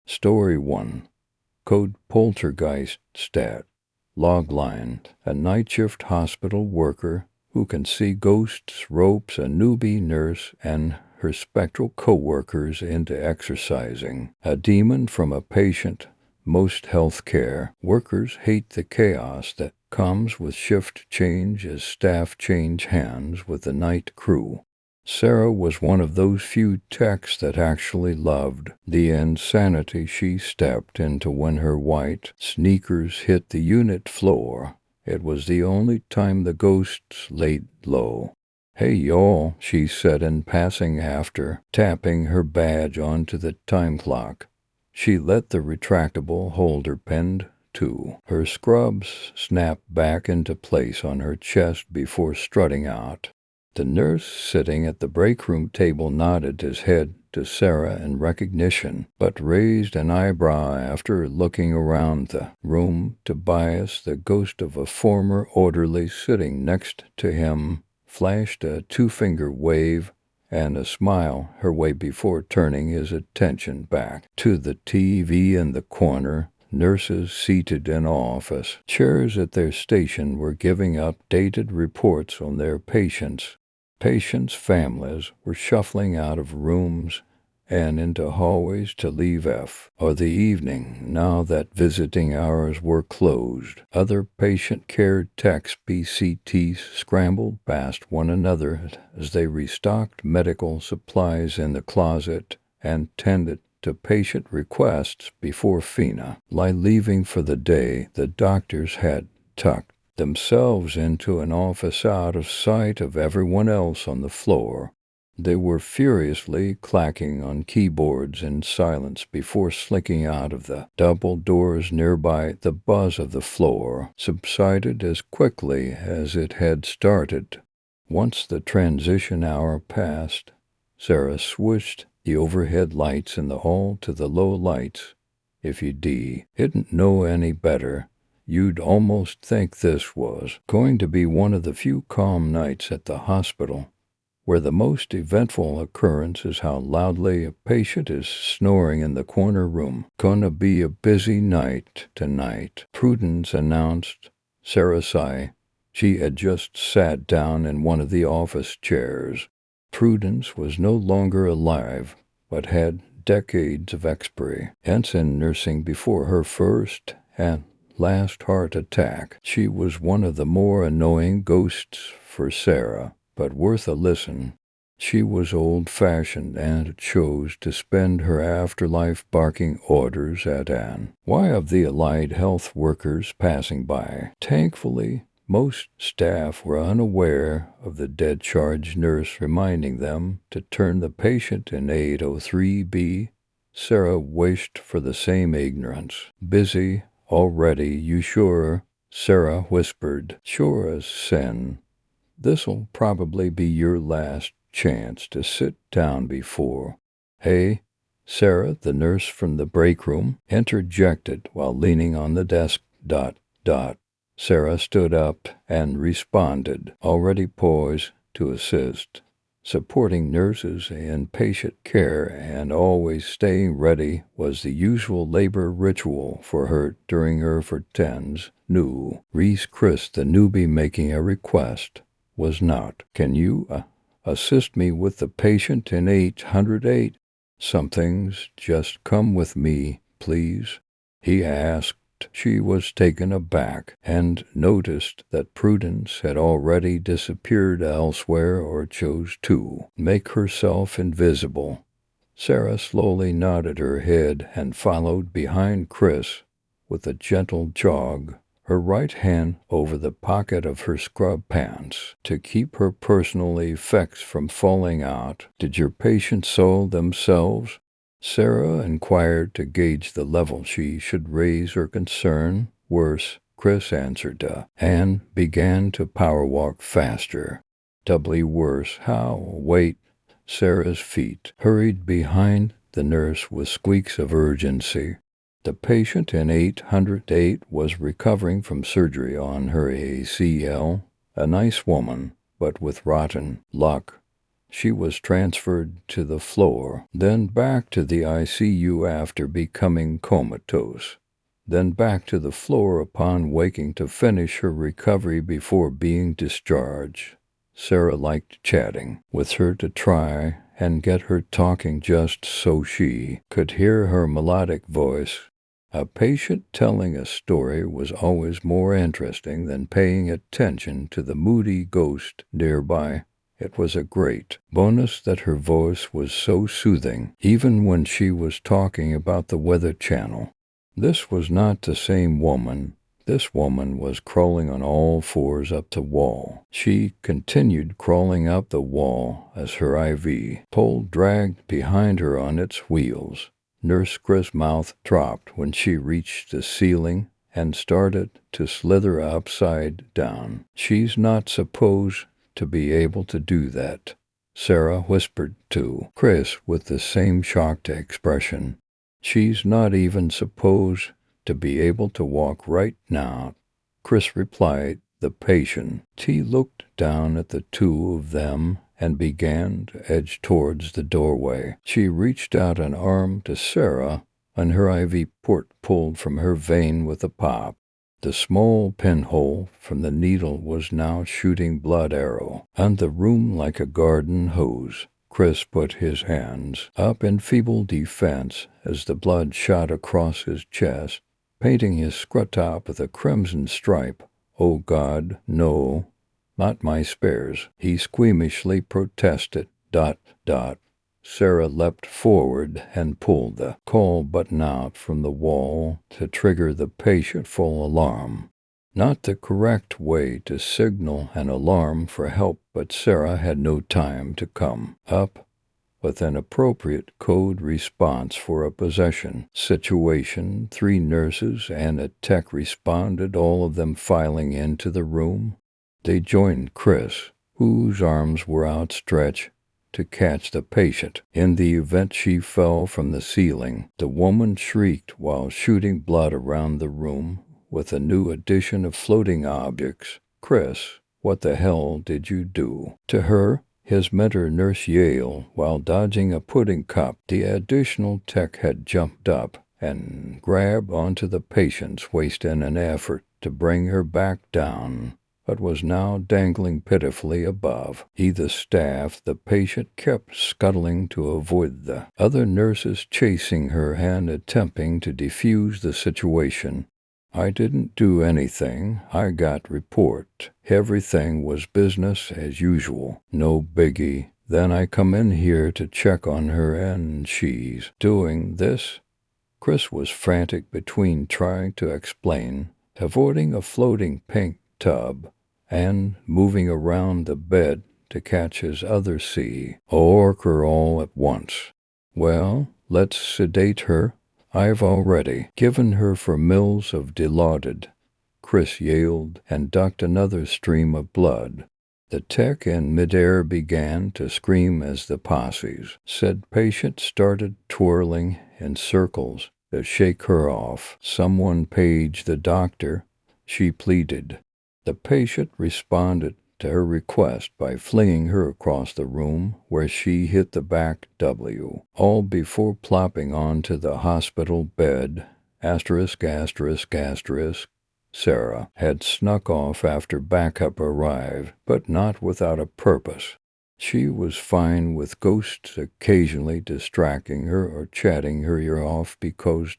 Story 1. Code Poltergeist Stat. Logline. A night shift hospital worker who can see ghosts ropes a newbie nurse and her spectral co-workers into exorcising a demon from a patient. Most healthcare workers hate the chaos that comes with shift change as staff change hands with the night crew. Sarah was one of those few techs that actually loved the insanity she stepped into when her white sneakers hit the unit floor. It was the only time the ghosts laid low. "Hey, y'all," she said in passing after tapping her badge onto the time clock. She let the retractable holder pinned to her scrubs snap back into place on her chest before strutting out. The nurse sitting at the break room table nodded his head to Sarah in recognition, but raised an eyebrow after looking around the room. Tobias, the ghost of a former orderly sitting next to him, flashed a two-finger wave and a smile her way before turning his attention back to the TV in the corner. Nurses seated in office chairs at their station were giving updated reports on their patients. Patients' families were shuffling out of rooms and into hallways to leave for the evening now that visiting hours were closed. Other patient care techs BCTs scrambled past one another as they restocked medical supplies in the closet and tended to patient requests before Fina. Like leaving for the day, the doctors had tucked themselves into an office out of sight of everyone else on the floor. They were furiously clacking on keyboards in silence before slinking out of the double doors nearby. The buzz of the floor subsided as quickly as it had started. Once the transition hour passed, Sarah switched the overhead lights in the hall to the low lights. If you didn't know any better, you'd almost think this was going to be one of the few calm nights at the hospital, where the most eventful occurrence is how loudly a patient is snoring in the corner room. "Gonna be a busy night tonight," Prudence announced. Sarah sighed. She had just sat down in one of the office chairs. Prudence was no longer alive, but had decades of experience in nursing before her first and last heart attack. She was one of the more annoying ghosts for Sarah, but worth a listen. She was old-fashioned and chose to spend her afterlife barking orders at an why of the allied health workers passing by. Thankfully, most staff were unaware of the dead charge nurse reminding them to turn the patient in 803B. Sarah wished for the same ignorance. "Busy already, you sure?" Sarah whispered. "Sure as sin. This'll probably be your last chance to sit down before." "Hey," Sarah, the nurse from the break room, interjected while leaning on the desk. Sarah stood up and responded, already poised to assist. Supporting nurses in patient care and always staying ready was the usual labor ritual for her during her for tens. New Reese Chris, the newbie making a request, was not. "Can you assist me with the patient in 808? Something's just come with me, please," he asked. She was taken aback and noticed that Prudence had already disappeared elsewhere or chose to make herself invisible. Sarah slowly nodded her head and followed behind Chris with a gentle jog, her right hand over the pocket of her scrub pants to keep her personal effects from falling out. "Did your patients soil themselves?" Sarah inquired to gauge the level she should raise her concern. "Worse," Chris answered, and began to power walk faster. "Doubly worse. How?" "Wait." Sarah's feet hurried behind the nurse with squeaks of urgency. The patient in 808 was recovering from surgery on her ACL, a nice woman, but with rotten luck. She was transferred to the floor, then back to the ICU after becoming comatose, then back to the floor upon waking to finish her recovery before being discharged. Sarah liked chatting with her to try and get her talking just so she could hear her melodic voice. A patient telling a story was always more interesting than paying attention to the moody ghost nearby. It was a great bonus that her voice was so soothing, even when she was talking about the Weather Channel. This was not the same woman. This woman was crawling on all fours up the wall. She continued crawling up the wall as her IV pole dragged behind her on its wheels. Nurse Chris' mouth dropped when she reached the ceiling and started to slither upside down. She's not supposed to be able to do that, Sarah whispered to Chris with the same shocked expression. She's not even supposed to be able to walk right now, Chris replied. The patient. He looked down at the two of them and began to edge towards the doorway. She reached out an arm to Sarah, and her IV port pulled from her vein with a pop. The small pinhole from the needle was now shooting blood arrow on the room like a garden hose. Chris put his hands up in feeble defense as the blood shot across his chest, painting his scrot top with a crimson stripe. "Oh God, no, not my spares," he squeamishly protested. Sarah leapt forward and pulled the call button out from the wall to trigger the patient full alarm. Not the correct way to signal an alarm for help, but Sarah had no time to come up with an appropriate code response for a possession situation. 3 nurses and a tech responded, all of them filing into the room. They joined Chris, whose arms were outstretched to catch the patient in the event she fell from the ceiling. The woman shrieked while shooting blood around the room with a new addition of floating objects. "Chris, what the hell did you do to her?" his mentor Nurse Yale, while dodging a pudding cup. The additional tech had jumped up and grabbed onto the patient's waist in an effort to bring her back down, but was now dangling pitifully above. Either staff, the patient kept scuttling to avoid the other nurses chasing her and attempting to defuse the situation. "I didn't do anything. I got report. Everything was business as usual. No biggie. Then I come in here to check on her and she's doing this." Chris was frantic between trying to explain, avoiding a floating pink tub, and moving around the bed to catch his other orker all at once. "Well, let's sedate her. I've already given her 4 mils of Dilaudid." Chris yelled and ducked another stream of blood. The tech in midair began to scream as the posse's said patient started twirling in circles to shake her off. "Someone page the doctor," she pleaded. The patient responded to her request by flinging her across the room, where she hit the back W, all before plopping onto the hospital bed. Sarah had snuck off after backup arrived, but not without a purpose. She was fine with ghosts occasionally distracting her or chatting her ear off because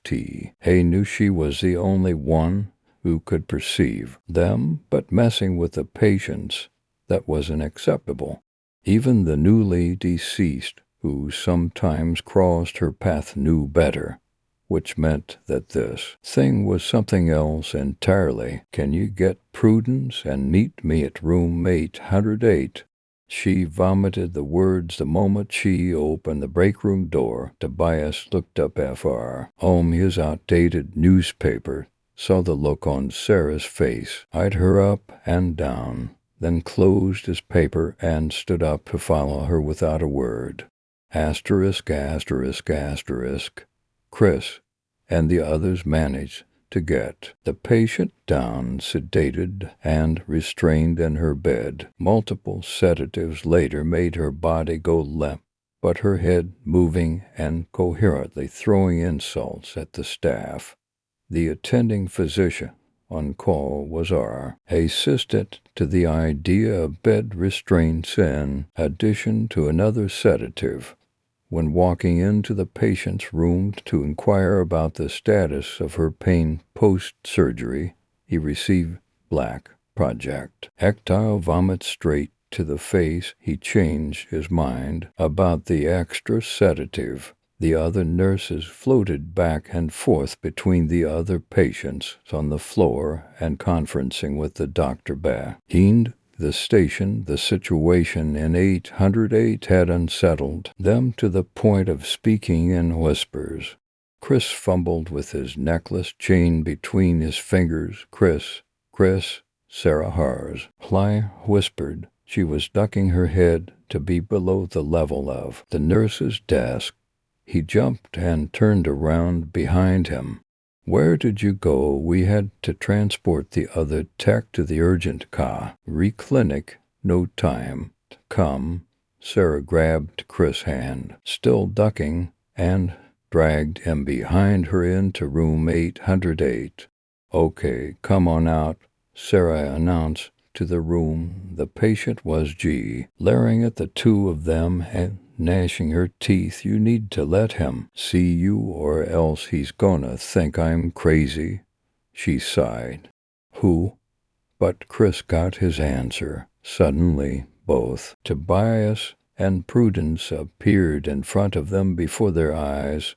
Hay knew she was the only one who could perceive them, but messing with the patients, that wasn't acceptable. Even the newly deceased, who sometimes crossed her path, knew better, which meant that this thing was something else entirely. "Can you get Prudence and meet me at room 808? She vomited the words the moment she opened the break room door. Tobias looked up his outdated newspaper, saw the look on Sarah's face, eyed her up and down, then closed his paper and stood up to follow her without a word. Chris and the others managed to get the patient down, sedated and restrained in her bed. Multiple sedatives later made her body go limp, but her head moving and coherently throwing insults at the staff. The attending physician on call was our assistant to the idea of bed restraints in addition to another sedative. When walking into the patient's room to inquire about the status of her pain post-surgery, he received black projectile vomit straight to the face. He changed his mind about the extra sedative. The other nurses floated back and forth between the other patients on the floor and conferencing with the doctor behind the station. The situation in 808 had unsettled them to the point of speaking in whispers. Chris fumbled with his necklace chain between his fingers. Chris, Sarah Hars. Ply whispered. She was ducking her head to be below the level of the nurse's desk. He jumped and turned around behind him. Where did you go? We had to transport the other tech to the urgent clinic. No time. Come. Sarah grabbed Chris' hand, still ducking, and dragged him behind her into room 808. Okay, come on out, Sarah announced to the room. The patient was glaring at the two of them and gnashing her teeth. You need to let him see you or else he's gonna think I'm crazy, she sighed. Who? But Chris got his answer. Suddenly, both Tobias and Prudence appeared in front of them before their eyes.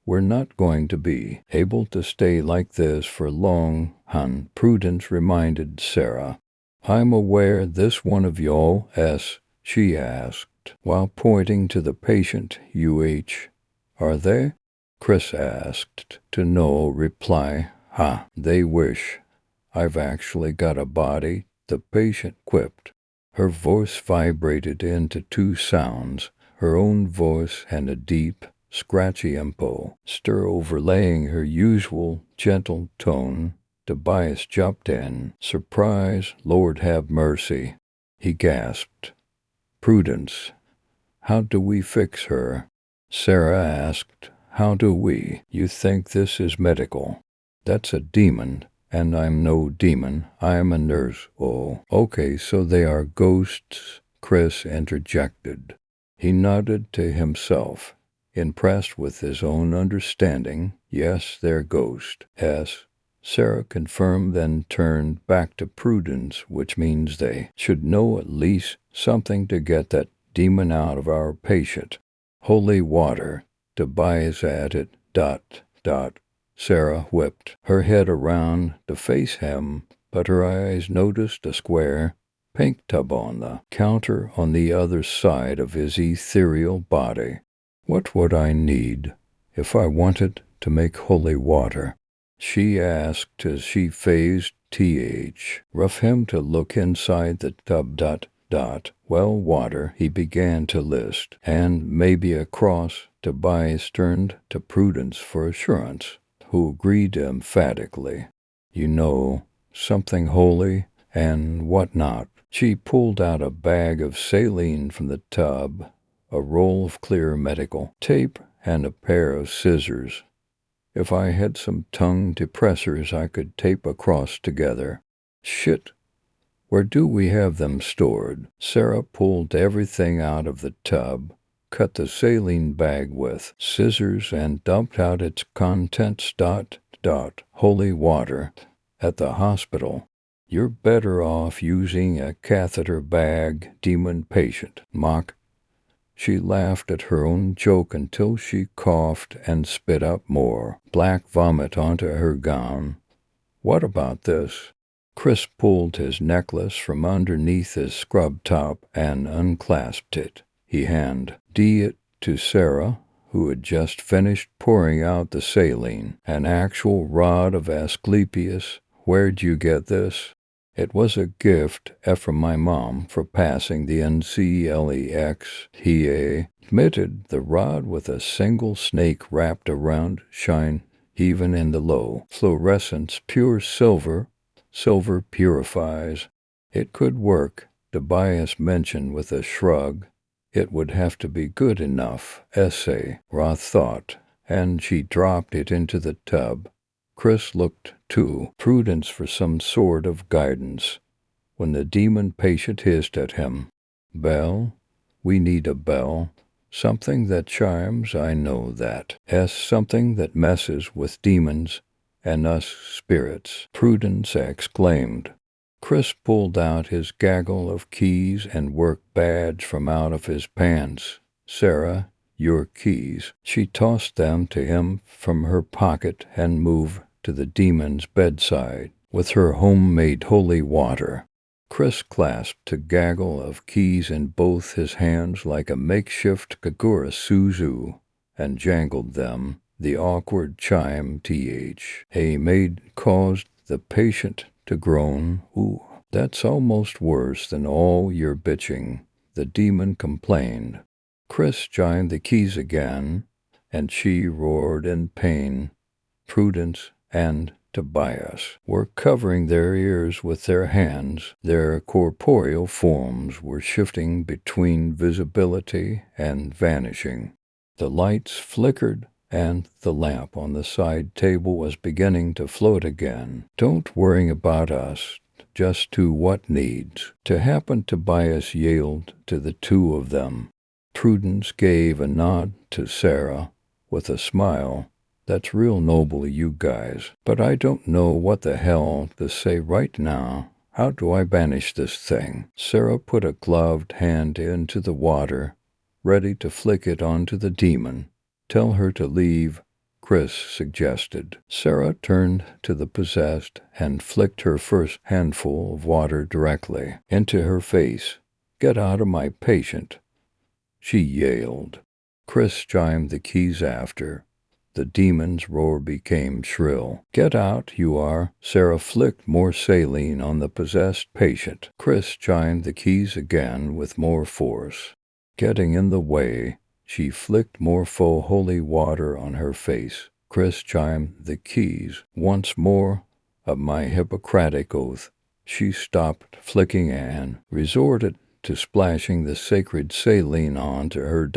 We're not going to be able to stay like this for long, hon, Prudence reminded Sarah. I'm aware this one of y'all, she asked, while pointing to the patient. Are they? Chris asked. To no reply. They wish. I've actually got a body, the patient quipped. Her voice vibrated into two sounds, her own voice and a deep, scratchy impostor overlaying her usual gentle tone. Tobias jumped in. Surprise, Lord have mercy, he gasped. Prudence, how do we fix her? Sarah asked. How do we? You think this is medical? That's a demon, and I'm no demon. I'm a nurse. Oh, okay, so they are ghosts, Chris interjected. He nodded to himself, impressed with his own understanding. Yes, they're ghosts. Sarah confirmed, then turned back to Prudence, which means they should know at least something to get that demon out of our patient. Holy water, Tobias added. Sarah whipped her head around to face him, but her eyes noticed a square, pink tub on the counter on the other side of his ethereal body. What would I need if I wanted to make holy water? She asked as she phased rough him to look inside the tub. Well, water, he began to list, and maybe a cross. Tobias turned to Prudence for assurance, who agreed emphatically. You know, something holy and what not. She pulled out a bag of saline from the tub, a roll of clear medical tape, and a pair of scissors. If I had some tongue depressors I could tape across together. Shit. Where do we have them stored? Sarah pulled everything out of the tub, cut the saline bag with scissors, and dumped out its contents. Holy water. At the hospital. You're better off using a catheter bag, demon patient. Mock. She laughed at her own joke until she coughed and spit up more black vomit onto her gown. What about this? Chris pulled his necklace from underneath his scrub top and unclasped it. He handed it to Sarah, who had just finished pouring out the saline, an actual rod of Asclepius. Where'd you get this? It was a gift from my mom for passing the NCLEX. He admitted the rod with a single snake wrapped around even in the low fluorescence, pure silver. Silver purifies. It could work, Tobias mentioned with a shrug. It would have to be good enough, Roth thought, and she dropped it into the tub. Chris looked to Prudence for some sort of guidance when the demon patient hissed at him. Bell? We need a bell. Something that chimes, I know that. Something that messes with demons and us spirits, Prudence exclaimed. Chris pulled out his gaggle of keys and work badge from out of his pants. Sarah, your keys. She tossed them to him from her pocket and moved to the demon's bedside with her homemade holy water. Chris clasped a gaggle of keys in both his hands like a makeshift Kagura Suzu and jangled them. The awkward chime "th" made caused the patient to groan. Ooh, that's almost worse than all your bitching, the demon complained. Chris chimed the keys again, and she roared in pain. Prudence and Tobias were covering their ears with their hands. Their corporeal forms were shifting between visibility and vanishing. The lights flickered, and the lamp on the side table was beginning to float again. Don't worry about us, just do what needs to happen. Tobias yelled to the two of them. Prudence gave a nod to Sarah with a smile. That's real noble of you guys, but I don't know what the hell to say right now. How do I banish this thing? Sarah put a gloved hand into the water, ready to flick it onto the demon. Tell her to leave, Chris suggested. Sarah turned to the possessed and flicked her first handful of water directly into her face. Get out of my patient, she yelled. Chris chimed the keys after. The demon's roar became shrill. Get out, you are. Sarah flicked more saline on the possessed patient. Chris chimed the keys again with more force. Getting in the way, she flicked more full holy water on her face. Chris chimed the keys once more. Of my Hippocratic oath. She stopped flicking and resorted to splashing the sacred saline onto her ...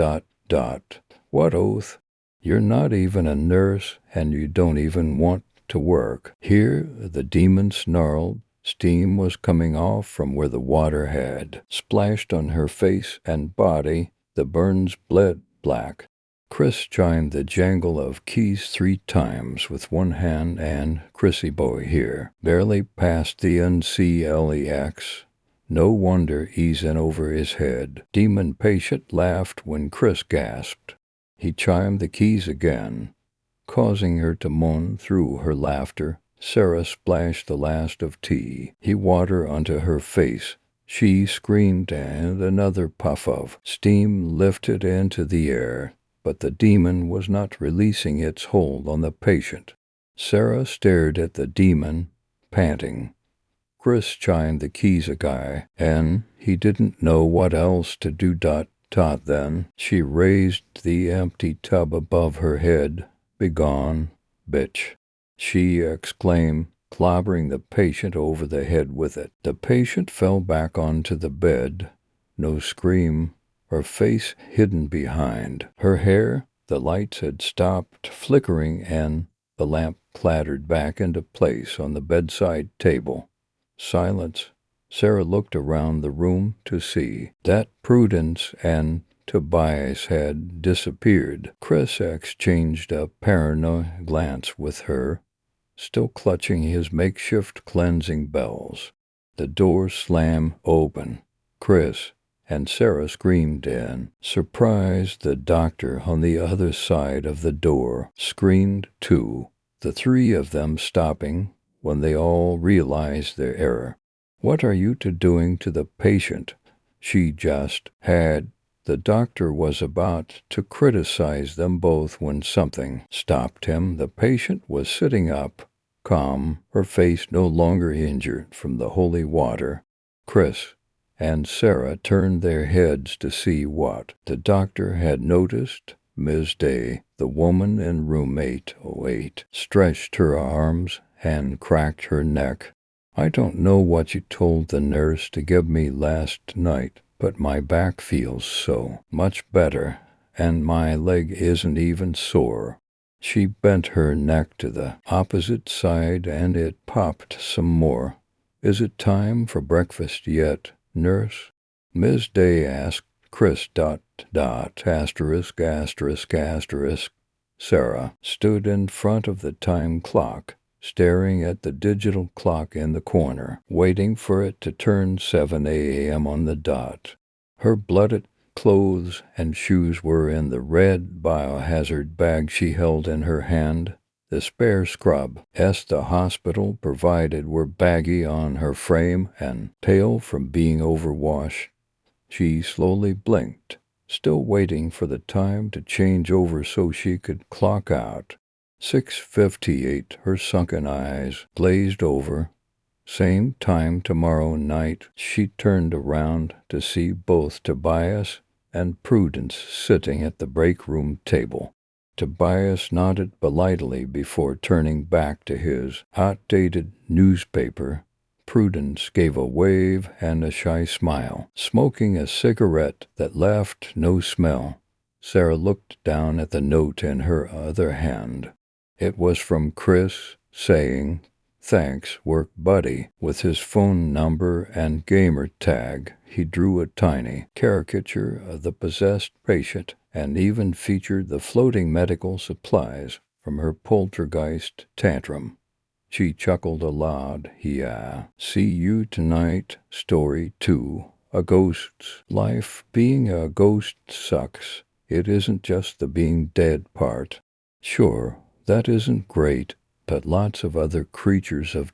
What oath? You're not even a nurse, and you don't even want to work. Here, the demon snarled. Steam was coming off from where the water had splashed on her face and body. The burns bled black. Chris chimed the jangle of keys 3 times with one hand, and Chrissy boy here barely passed the NCLEX. No wonder he's in over his head. Demon patient laughed when Chris gasped. He chimed the keys again, causing her to moan through her laughter. Sarah splashed the last of tea water onto her face. She screamed, and another puff of steam lifted into the air, but the demon was not releasing its hold on the patient. Sarah stared at the demon, panting. Chris chimed the keys a guy, and he didn't know what else to do. Then she raised the empty tub above her head. Begone, bitch, she exclaimed, clobbering the patient over the head with it. The patient fell back onto the bed. No scream, her face hidden behind her hair. The lights had stopped flickering, and the lamp clattered back into place on the bedside table. Silence. Sarah looked around the room to see that Prudence and Tobias had disappeared. Chris exchanged a paranoid glance with her, still clutching his makeshift cleansing bells. The door slammed open. Chris and Sarah screamed in surprise. The doctor on the other side of the door screamed too, the 3 of them stopping when they all realized their error. What are you two doing to the patient? She just had. The doctor was about to criticize them both when something stopped him. The patient was sitting up, calm, her face no longer injured from the holy water. Chris and Sarah turned their heads to see what the doctor had noticed. Ms. Day The woman in room 808 stretched her arms and cracked her neck. I don't know what you told the nurse to give me last night, but my back feels so much better, and my leg isn't even sore. She bent her neck to the opposite side, and it popped some more. Is it time for breakfast yet, nurse? Miss Day asked. Chris ... asterisk, asterisk, asterisk. Sarah stood in front of the time clock, staring at the digital clock in the corner, waiting for it to turn 7 a.m. on the dot. Her blooded clothes and shoes were in the red biohazard bag she held in her hand. The spare scrubs the hospital provided were baggy on her frame and pale from being overwashed. She slowly blinked, still waiting for the time to change over so she could clock out. 6:58, her sunken eyes glazed over. Same time tomorrow night. She turned around to see both Tobias and Prudence sitting at the break room table. Tobias nodded politely before turning back to his outdated newspaper. Prudence gave a wave and a shy smile, smoking a cigarette that left no smell. Sarah looked down at the note in her other hand. It was from Chris, saying, "Thanks, work buddy." With his phone number and gamer tag, he drew a tiny caricature of the possessed patient and even featured the floating medical supplies from her poltergeist tantrum. She chuckled aloud. See you tonight. Story 2. A ghost's life. Being a ghost sucks. It isn't just the being dead part. Sure, that isn't great, but lots of other creatures of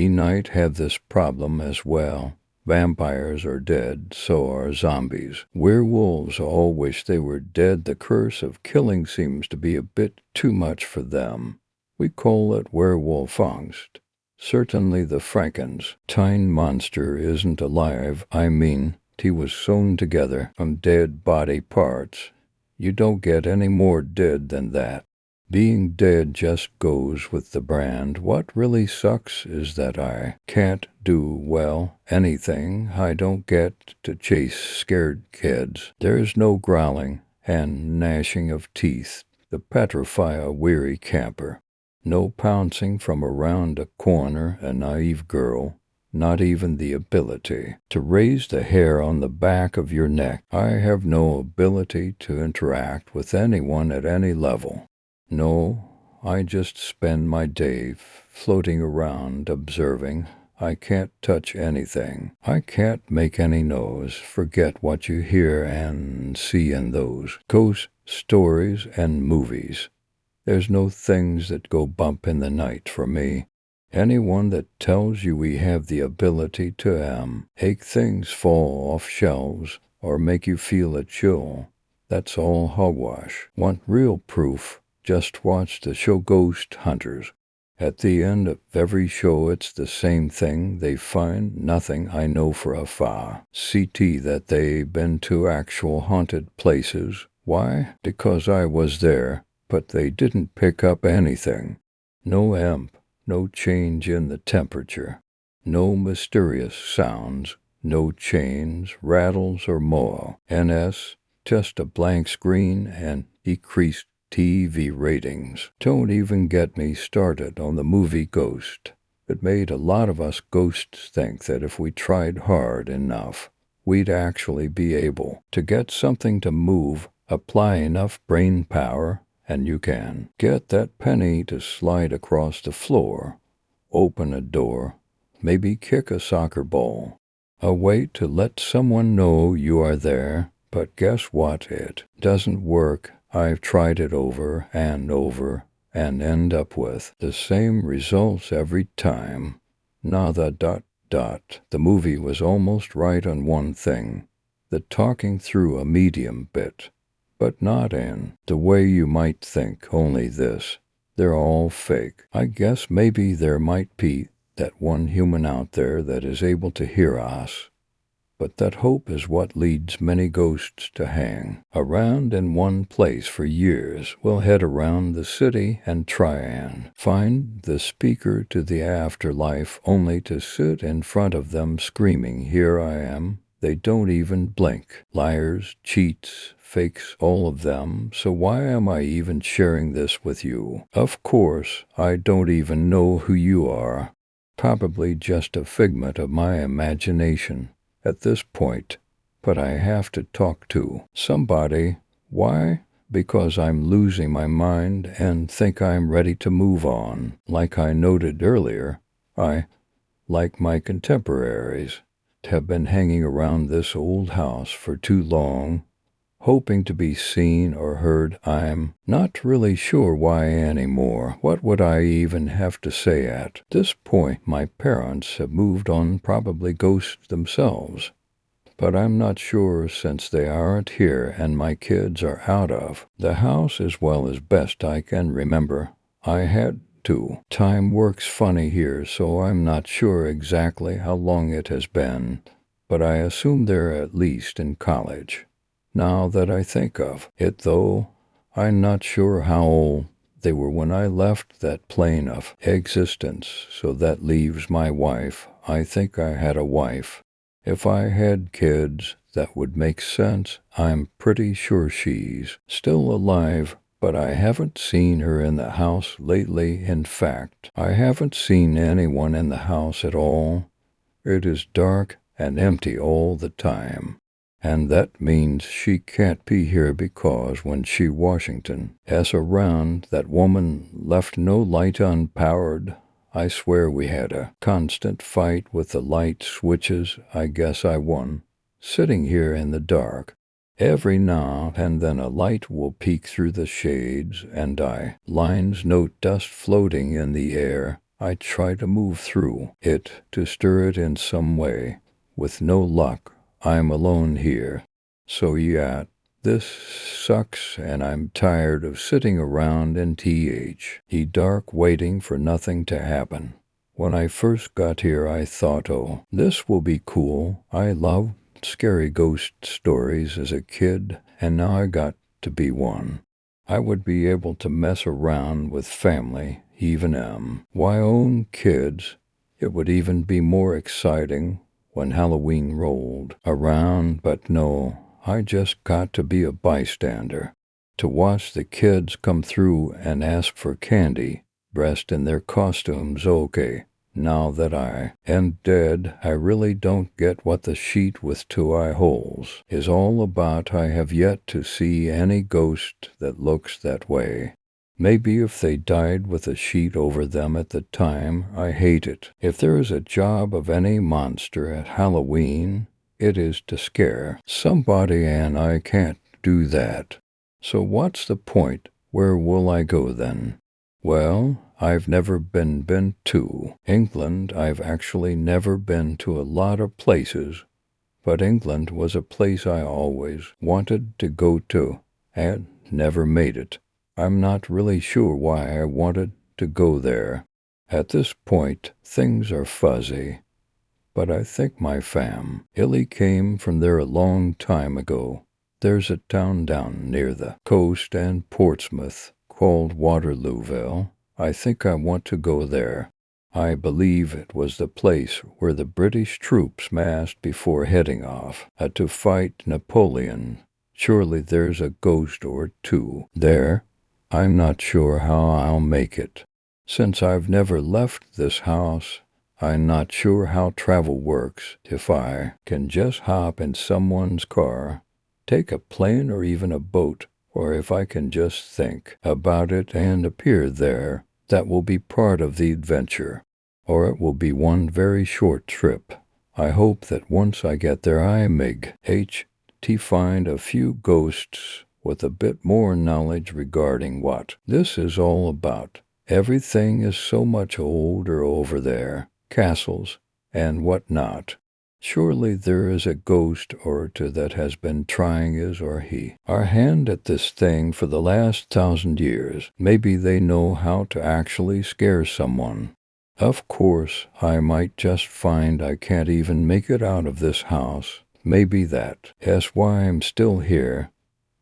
night have this problem as well. Vampires are dead, so are zombies. Werewolves all wish they were dead. The curse of killing seems to be a bit too much for them. We call it werewolfangst. Certainly the Frankenstein monster isn't alive. I mean, he was sewn together from dead body parts. You don't get any more dead than that. Being dead just goes with the brand. What really sucks is that I can't do, well, anything. I don't get to chase scared kids. There's no growling and gnashing of teeth to petrify a weary camper. No pouncing from around a corner, a naive girl. Not even the ability to raise the hair on the back of your neck. I have no ability to interact with anyone at any level. No, I just spend my day floating around observing. I can't touch anything. I can't make any noise. Forget what you hear and see in those ghost stories and movies. There's no things that go bump in the night for me. Anyone that tells you we have the ability to make things fall off shelves or make you feel a chill, that's all hogwash. Want real proof? Just watch the show Ghost Hunters. At the end of every show it's the same thing. They find nothing. I know for a CT that they've been to actual haunted places. Why? Because I was there. But they didn't pick up anything. No no change in the temperature, no mysterious sounds, no chains, rattles, or more. Just a blank screen and decreased TV ratings. Don't even get me started on the movie Ghost. It made a lot of us ghosts think that if we tried hard enough, we'd actually be able to get something to move, apply enough brain power, and you can get that penny to slide across the floor, open a door, maybe kick a soccer ball. A way to let someone know you are there. But guess what? It doesn't work. I've tried it over and end up with the same results every time. Nada ... The movie was almost right on one thing. The talking through a medium bit. But not in the way you might think, only this. They're all fake. I guess maybe there might be that one human out there that is able to hear us. but that hope is what leads many ghosts to hang around in one place for years. We'll head around the city and try and find the speaker to the afterlife, only to sit in front of them screaming, "Here I am." They don't even blink. Liars, cheats, fakes, all of them. So why am I even sharing this with you? Of course, I don't even know who you are. Probably just a figment of my imagination at this point, but I have to talk to somebody. Why? Because I'm losing my mind and think I'm ready to move on. Like I noted earlier, I, like my contemporaries, have been hanging around this old house for too long, hoping to be seen or heard. I'm not really sure why anymore. What would I even have to say at this point? My parents have moved on, probably ghosts themselves. But I'm not sure, since they aren't here and my kids are out of the house as well as best I can remember. I had to. Time works funny here, so I'm not sure exactly how long it has been, but I assume they're at least in college. Now that I think of it, though, I'm not sure how old they were when I left that plane of existence, so that leaves my wife. I think I had a wife. If I had kids, that would make sense. I'm pretty sure she's still alive, but I haven't seen her in the house lately. In fact, I haven't seen anyone in the house at all. It is dark and empty all the time. And that means she can't be here, because when she Washington is around, that woman left no light unpowered. I swear we had a constant fight with the light switches. I guess I won. Sitting here in the dark, every now and then a light will peek through the shades, and lines note dust floating in the air. I try to move through it, to stir it in some way. With no luck. I'm alone here. So yeah, this sucks, and I'm tired of sitting around in the dark waiting for nothing to happen. When I first got here, I thought, oh, this will be cool. I loved scary ghost stories as a kid, and now I got to be one. I would be able to mess around with family, even my own kids. It would even be more exciting when Halloween rolled around, but no, I just got to be a bystander, to watch the kids come through and ask for candy, dressed in their costumes. Okay, now that I am dead, I really don't get what the sheet with 2 eye holes is all about. I have yet to see any ghost that looks that way. Maybe if they died with a sheet over them at the time. I hate it. If there is a job of any monster at Halloween, it is to scare somebody, and I can't do that. So what's the point? Where will I go then? Well, I've never been to England. I've actually never been to a lot of places, but England was a place I always wanted to go to and never made it. I'm not really sure why I wanted to go there. At this point, things are fuzzy, but I think my family came from there a long time ago. There's a town down near the coast and Portsmouth called Waterlooville. I think I want to go there. I believe it was the place where the British troops massed before heading off to fight Napoleon. Surely there's a ghost or two there. I'm not sure how I'll make it. Since I've never left this house, I'm not sure how travel works. If I can just hop in someone's car, take a plane or even a boat, or if I can just think about it and appear there, that will be part of the adventure. Or it will be one very short trip. I hope that once I get there, I may find a few ghosts with a bit more knowledge regarding what this is all about. Everything is so much older over there, castles and what not. Surely there is a ghost or two that has been trying his or her hand at this thing for the last 1,000 years. Maybe they know how to actually scare someone. Of course, I might just find I can't even make it out of this house, Maybe that's why I'm still here.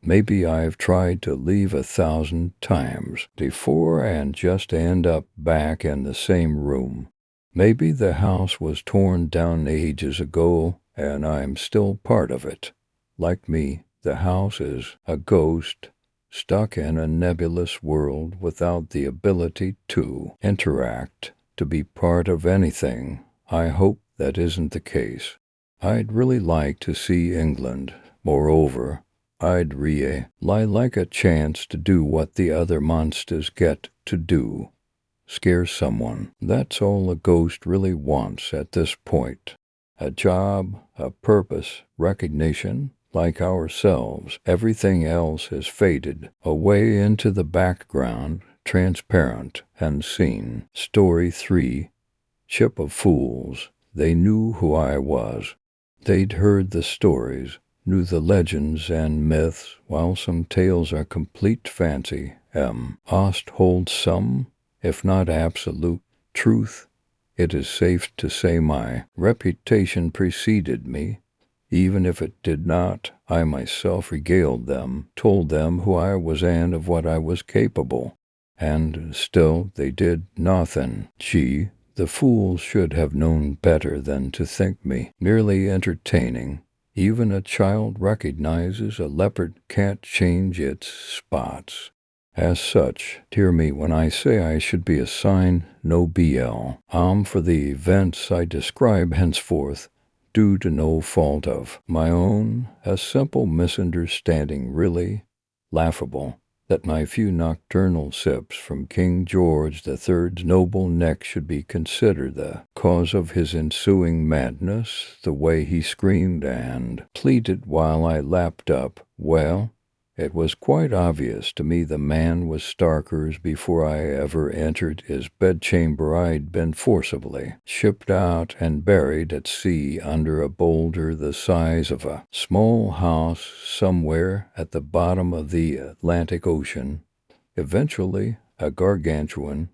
Maybe I've tried to leave 1,000 times before and just end up back in the same room. Maybe the house was torn down ages ago and I'm still part of it. Like me, the house is a ghost stuck in a nebulous world without the ability to interact, to be part of anything. I hope that isn't the case. I'd really like to see England. Moreover, I'd really like a chance to do what the other monsters get to do. Scare someone. That's all a ghost really wants at this point. A job, a purpose, recognition. Like ourselves, everything else has faded away into the background, transparent and seen. Story 3. Ship of Fools. They knew who I was. They'd heard the stories, knew the legends and myths, while some tales are complete fancy. Ost holds some, if not absolute, truth. It is safe to say my reputation preceded me. Even if it did not, I myself regaled them, told them who I was and of what I was capable. And still they did nothing. Gee, the fools should have known better than to think me merely entertaining. Even a child recognizes a leopard can't change its spots. As such, hear me when I say I should be assigned no BL. For the events I describe henceforth, due to no fault of my own, a simple misunderstanding really laughable, that my few nocturnal sips from King George III's noble neck should be considered the cause of his ensuing madness, the way he screamed and pleaded while I lapped up. Well, it was quite obvious to me the man was Starker's before I ever entered his bedchamber. I'd been forcibly shipped out and buried at sea under a boulder the size of a small house somewhere at the bottom of the Atlantic Ocean. Eventually, a gargantuan,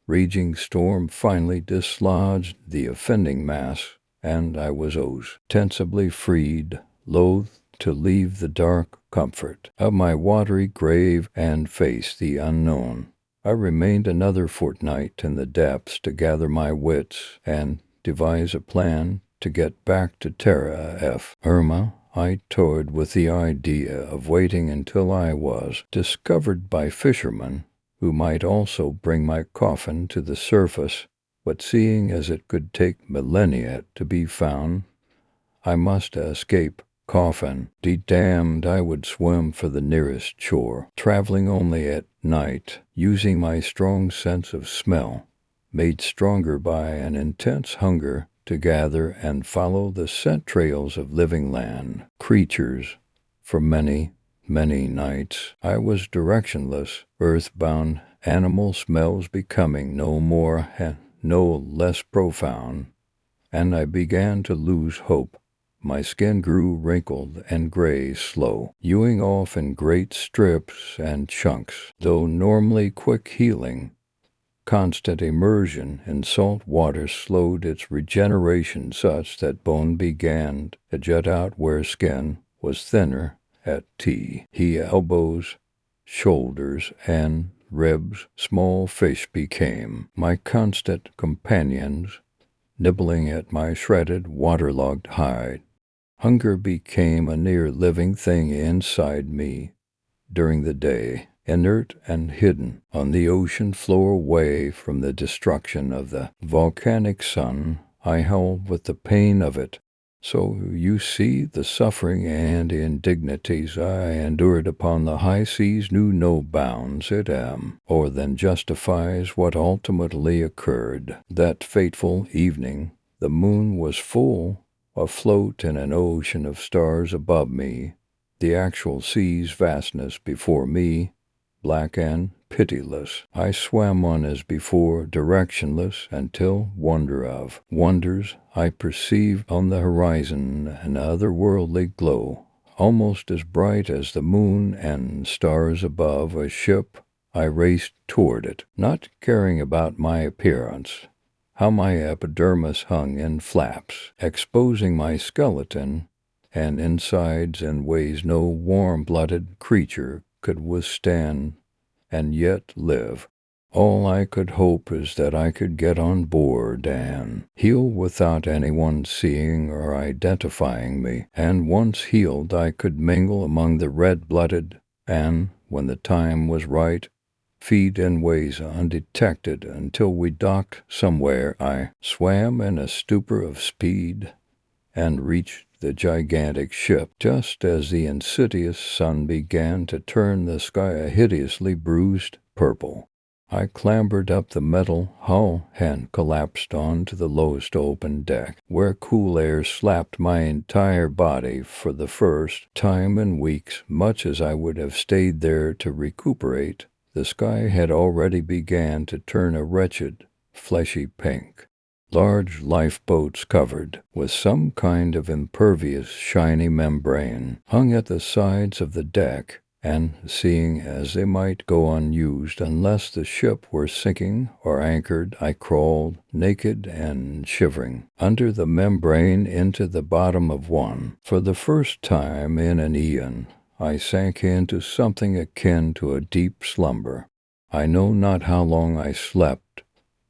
raging storm finally dislodged the offending mass, and I was ostensibly freed, loath to leave the dark comfort of my watery grave and face the unknown. I remained another fortnight in the depths to gather my wits and devise a plan to get back to terra firma. I toyed with the idea of waiting until I was discovered by fishermen who might also bring my coffin to the surface, but seeing as it could take millennia to be found, I must escape coffin. Be damned, I would swim for the nearest shore, traveling only at night, using my strong sense of smell, made stronger by an intense hunger to gather and follow the scent trails of living land creatures. For many, many nights I was directionless, earthbound, animal smells becoming no more and no less profound, and I began to lose hope. My skin grew wrinkled and gray, slow, hewing off in great strips and chunks, though normally quick healing. Constant immersion in salt water slowed its regeneration such that bone began to jut out where skin was thinner at elbows, shoulders, and ribs. Small fish became my constant companions, nibbling at my shredded, waterlogged hide. Hunger became a near living thing inside me. During the day, inert and hidden on the ocean floor away from the destruction of the volcanic sun, I howled with the pain of it. So you see, the suffering and indignities I endured upon the high seas knew no bounds. It or then justifies what ultimately occurred. That fateful evening, the moon was full, afloat in an ocean of stars above me, the actual sea's vastness before me, black and pitiless. I swam on as before, directionless, until, wonder of wonders, I perceived on the horizon an otherworldly glow, almost as bright as the moon and stars above a ship. I raced toward it, not caring about my appearance, how my epidermis hung in flaps, exposing my skeleton. and insides in ways no warm-blooded creature could withstand and yet live. All I could hope is that I could get on board and heal without anyone seeing or identifying me, and once healed I could mingle among the red-blooded and, when the time was right, feed in ways undetected until we docked somewhere. I swam in a stupor of speed and reached the gigantic ship just as the insidious sun began to turn the sky a hideously bruised purple. I clambered up the metal hull and collapsed onto the lowest open deck, where cool air slapped my entire body for the first time in weeks. Much as I would have stayed there to recuperate, the sky had already began to turn a wretched, fleshy pink. Large lifeboats covered with some kind of impervious, shiny membrane hung at the sides of the deck, and seeing as they might go unused unless the ship were sinking or anchored, I crawled, naked and shivering, under the membrane into the bottom of one. For the first time in an eon, I sank into something akin to a deep slumber. I know not how long I slept,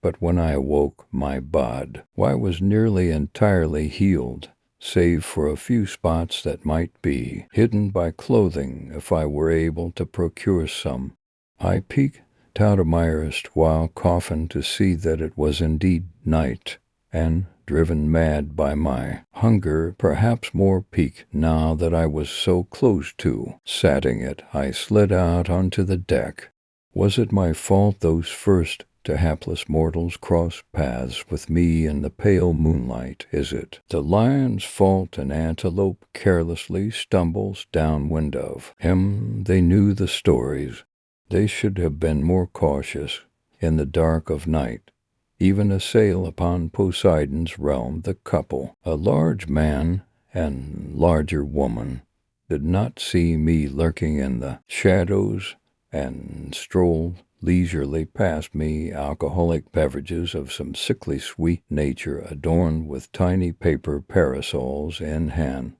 but when I awoke, my bod was nearly entirely healed, save for a few spots that might be hidden by clothing if I were able to procure some. I peeked out of my erstwhile coffin to see that it was indeed night, and, driven mad by my hunger, perhaps more piqued now that I was so close to satting it, I slid out onto the deck. Was it my fault those first to hapless mortals cross paths with me in the pale moonlight? Is it the lion's fault an antelope carelessly stumbles downwind of him? They knew the stories. They should have been more cautious in the dark of night. Even a sail upon Poseidon's realm, the couple, a large man and larger woman, did not see me lurking in the shadows and strolled leisurely past me, alcoholic beverages of some sickly sweet nature adorned with tiny paper parasols in hand.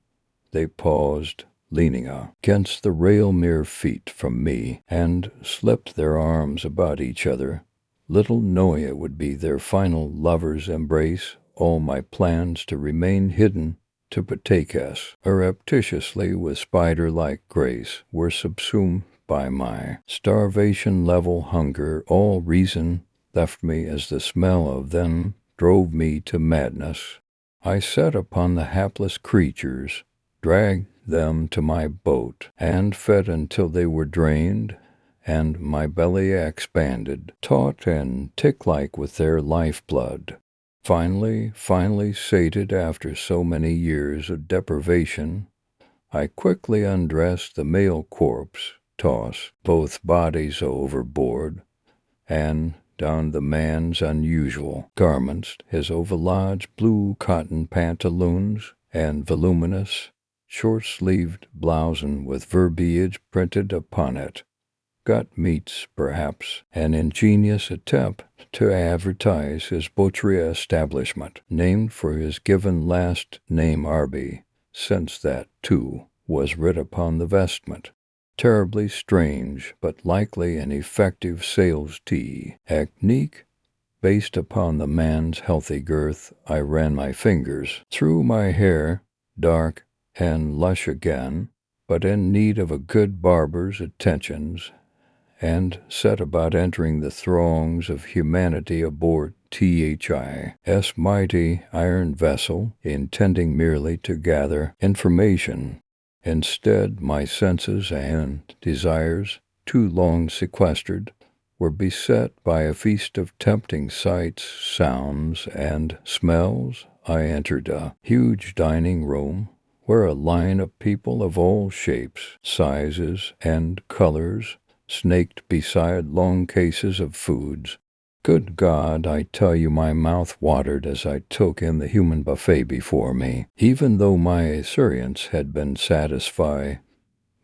They paused, leaning against the rail mere feet from me, and slipped their arms about each other, little knowing it would be their final lover's embrace. All my plans to remain hidden, to partake as surreptitiously with spider-like grace, were subsumed by my starvation-level hunger. All reason left me as the smell of them drove me to madness. I set upon the hapless creatures, dragged them to my boat, and fed until they were drained, and my belly expanded, taut and tick-like with their lifeblood. Finally sated after so many years of deprivation, I quickly undressed the male corpse, tossed both bodies overboard, and donned the man's unusual garments, his overlarge blue cotton pantaloons and voluminous, short-sleeved blouson with verbiage printed upon it. Gut meats, perhaps, an ingenious attempt to advertise his butchery establishment, named for his given last name Arby, since that, too, was writ upon the vestment. Terribly strange, but likely an effective sales technique. Based upon the man's healthy girth, I ran my fingers through my hair, dark and lush again, but in need of a good barber's attentions, and set about entering the throngs of humanity aboard THI's mighty iron vessel, intending merely to gather information. Instead, my senses and desires, too long sequestered, were beset by a feast of tempting sights, sounds, and smells. I entered a huge dining room, where a line of people of all shapes, sizes, and colors snaked beside long cases of foods. Good God, I tell you, my mouth watered as I took in the human buffet before me, even though my assurance had been satisfied.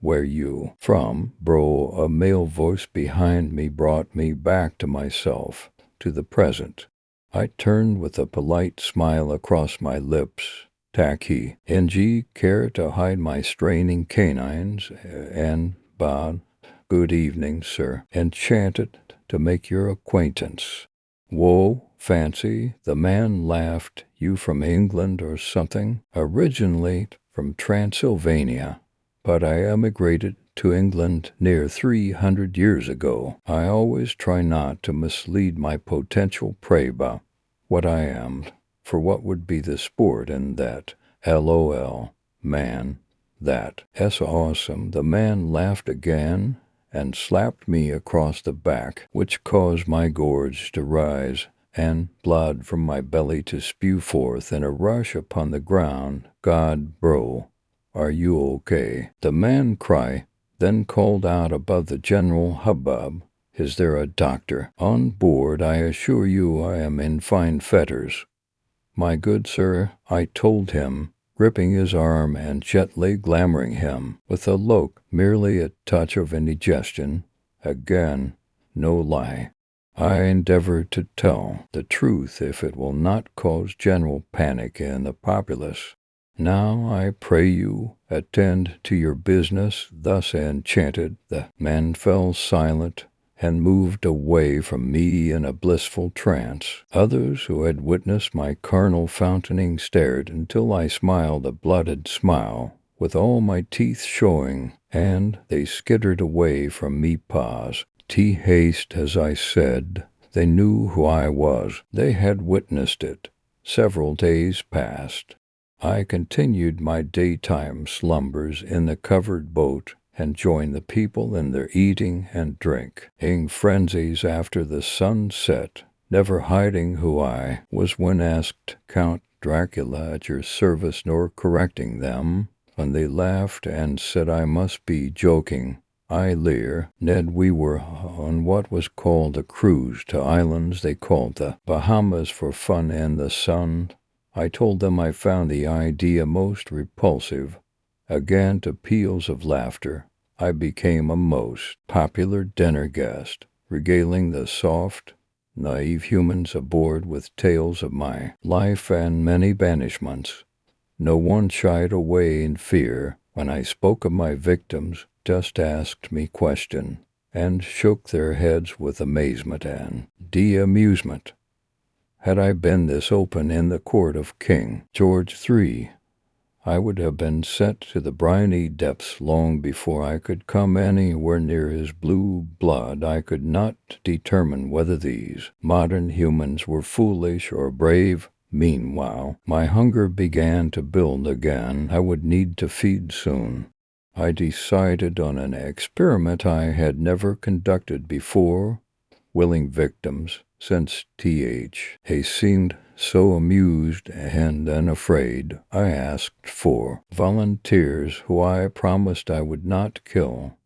"Where you from, bro?" A male voice behind me brought me back to myself, to the present. I turned with a polite smile across my lips tacky, ng care to hide my straining canines, and bowed, "Good evening, sir. Enchanted to make your acquaintance." Whoa, fancy, the man laughed. "You from England or something?" "Originally from Transylvania, but I emigrated to England near 300 years ago. I always try not to mislead my potential prey about what I am, for what would be the sport in that? LOL, man, that's awesome." The man laughed again and slapped me across the back, which caused my gorge to rise and blood from my belly to spew forth in a rush upon the ground. "God, bro, are you okay?" the man cried, then called out above the general hubbub, "Is there a doctor on board? I assure you I am in fine fetters." "My good sir," I told him, gripping his arm and gently glamoring him with a look, merely a touch of indigestion. Again, no lie. I endeavor to tell the truth if it will not cause general panic in the populace. "Now, I pray you, attend to your business." Thus enchanted, the man fell silent and moved away from me in a blissful trance. Others who had witnessed my carnal fountaining stared until I smiled a blooded smile, with all my teeth showing, and they skittered away from me paws. Haste, as I said, they knew who I was. They had witnessed it. Several days passed. I continued my daytime slumbers in the covered boat, and joined the people in their eating and drinking frenzies after the sun set, never hiding who I was when asked. "Count Dracula at your service," nor correcting them when they laughed and said I must be joking. I leer. "Ned, we were on what was called a cruise to islands they called the Bahamas for fun and the sun." I told them I found the idea most repulsive. Again, to peals of laughter, I became a most popular dinner guest, regaling the soft, naive humans aboard with tales of my life and many banishments. No one shied away in fear when I spoke of my victims, just asked me question, and shook their heads with amazement and amusement. Had I been this open in the court of King George III, I would have been sent to the briny depths long before I could come anywhere near his blue blood. I could not determine whether these modern humans were foolish or brave. Meanwhile, my hunger began to build again. I would need to feed soon. I decided on an experiment I had never conducted before. Willing victims, since he seemed so amused and unafraid, I asked for volunteers who I promised I would not kill,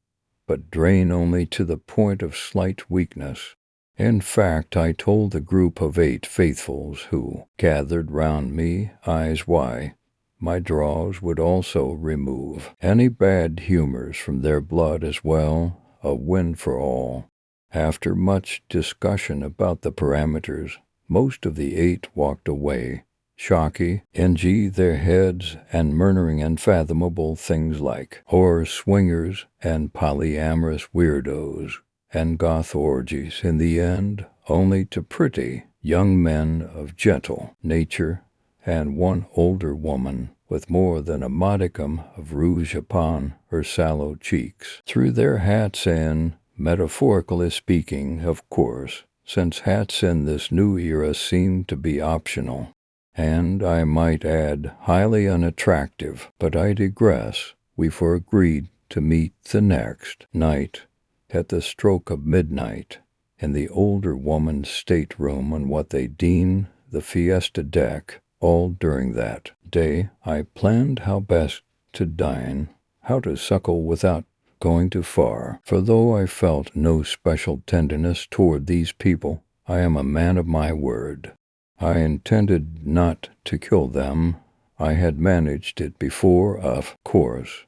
but drain only to the point of slight weakness. In fact, I told the group of 8 faithfuls who gathered round me, eyes wide, my draws would also remove any bad humors from their blood as well, a win for all. After much discussion about the parameters, most of the 8 walked away, shocky, their heads, and murmuring unfathomable things like horror swingers and polyamorous weirdos and goth orgies in the end, only to pretty young men of gentle nature and one older woman with more than a modicum of rouge upon her sallow cheeks. Threw their hats in, metaphorically speaking, of course, since hats in this new era seem to be optional, and I might add highly unattractive, but I digress. We agreed to meet the next night at the stroke of midnight in the older woman's stateroom on what they deemed the fiesta deck. All during that day I planned how best to dine, how to suckle without going too far, for though I felt no special tenderness toward these people, I am a man of my word. I intended not to kill them. I had managed it before, of course,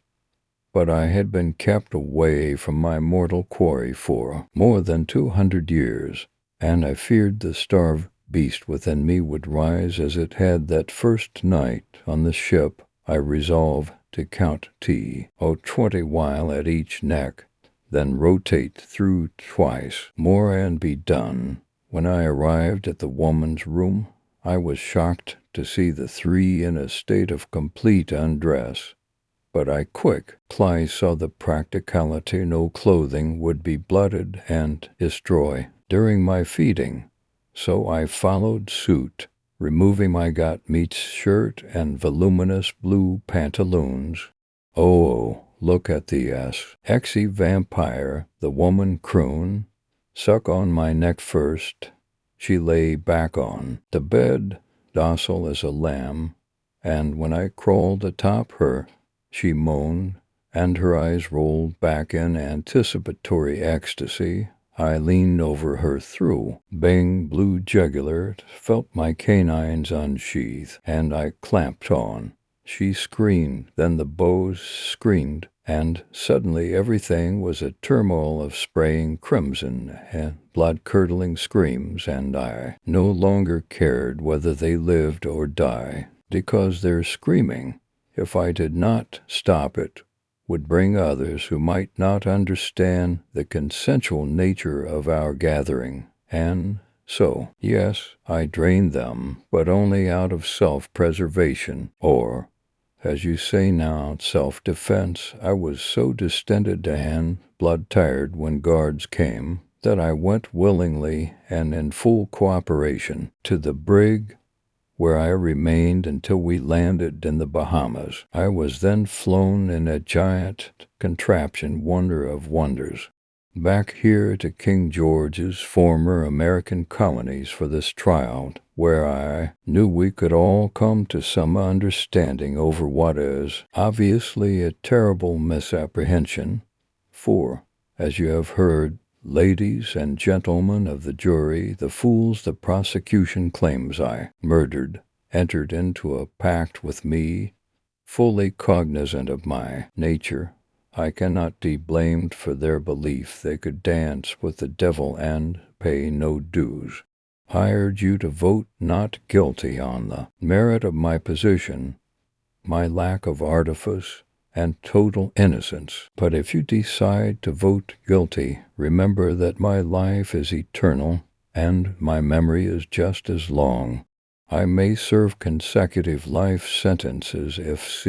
but I had been kept away from my mortal quarry for more than 200 years, and I feared the beast within me would rise as it had that first night on the ship. I resolved to count T-20 while at each neck, then rotate through twice more and be done. When I arrived at the woman's room, I was shocked to see the three in a state of complete undress. But I quickly saw the practicality. No clothing would be blooded and destroy during my feeding, so I followed suit, removing my got meat shirt and voluminous blue pantaloons. Oh, look at the sexy vampire, the woman crooned. Suck on my neck first. She lay back on the bed, docile as a lamb, and when I crawled atop her, she moaned, and her eyes rolled back in anticipatory ecstasy. I leaned over her through bang blue jugular, felt my canines unsheathe, and I clamped on. She screamed, then the bows screamed, and suddenly everything was a turmoil of spraying crimson and blood-curdling screams, and I no longer cared whether they lived or died, because their screaming, if I did not stop it, would bring others who might not understand the consensual nature of our gathering. And so, yes, I drained them, but only out of self-preservation, or, as you say now, self-defense. I was so distended and blood-tired when guards came that I went willingly and in full cooperation to the brig, where I remained until we landed in the Bahamas. I was then flown in a giant contraption, wonder of wonders, back here to King George's former American colonies for this trial, where I knew we could all come to some understanding over what is obviously a terrible misapprehension. For, as you have heard, ladies and gentlemen of the jury, the fools the prosecution claims I murdered entered into a pact with me, fully cognizant of my nature. I cannot be blamed for their belief they could dance with the devil and pay no dues. I urge you to vote not guilty on the merit of my position, my lack of artifice, and total innocence. But if you decide to vote guilty, remember that my life is eternal and my memory is just as long. I may serve consecutive life sentences if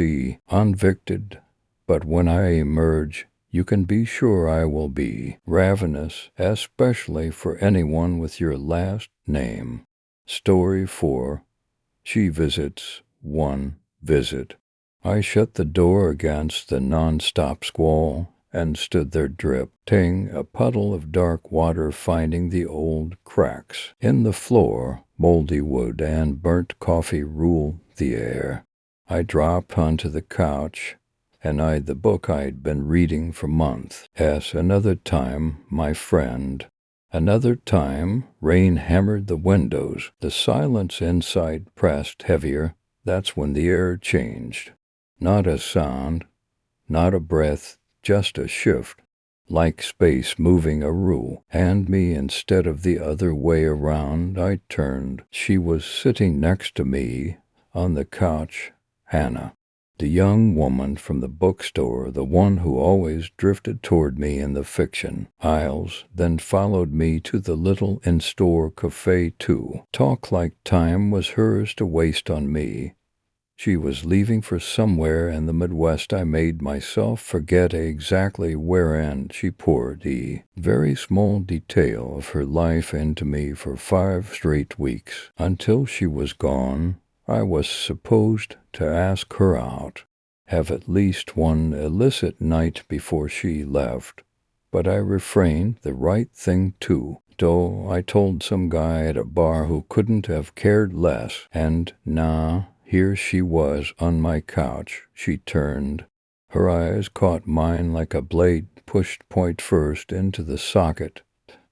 convicted, but when I emerge, you can be sure I will be ravenous, especially for anyone with your last name. Story 4. She Visits One Visit. I shut the door against the non-stop squall and stood there drifting, a puddle of dark water, finding the old cracks in the floor. Moldy wood and burnt coffee ruled the air. I dropped onto the couch and eyed the book I'd been reading for months. Another time, my friend. Another time, rain hammered the windows. The silence inside pressed heavier. That's when the air changed. Not a sound, not a breath, just a shift, like space moving a rule, and me instead of the other way around. I turned. She was sitting next to me on the couch, Hannah, the young woman from the bookstore, the one who always drifted toward me in the fiction aisles, then followed me to the little in-store cafe to talk like time was hers to waste on me. She was leaving for somewhere in the Midwest. I made myself forget exactly where, and she poured the very small detail of her life into me for 5 straight weeks. Until she was gone, I was supposed to ask her out, have at least one illicit night before she left. But I refrained, the right thing too. Though I told some guy at a bar who couldn't have cared less, and here she was on my couch. She turned. Her eyes caught mine like a blade pushed point first into the socket.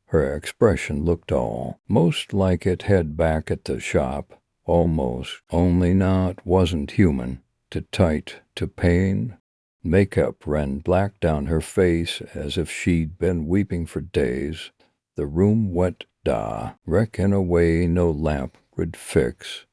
Her expression looked almost like it had back at the shop. Almost. Only now it wasn't human. To tight, to pain. Makeup ran black down her face as if she'd been weeping for days. The room went Da, reckon a way no lamp would fix.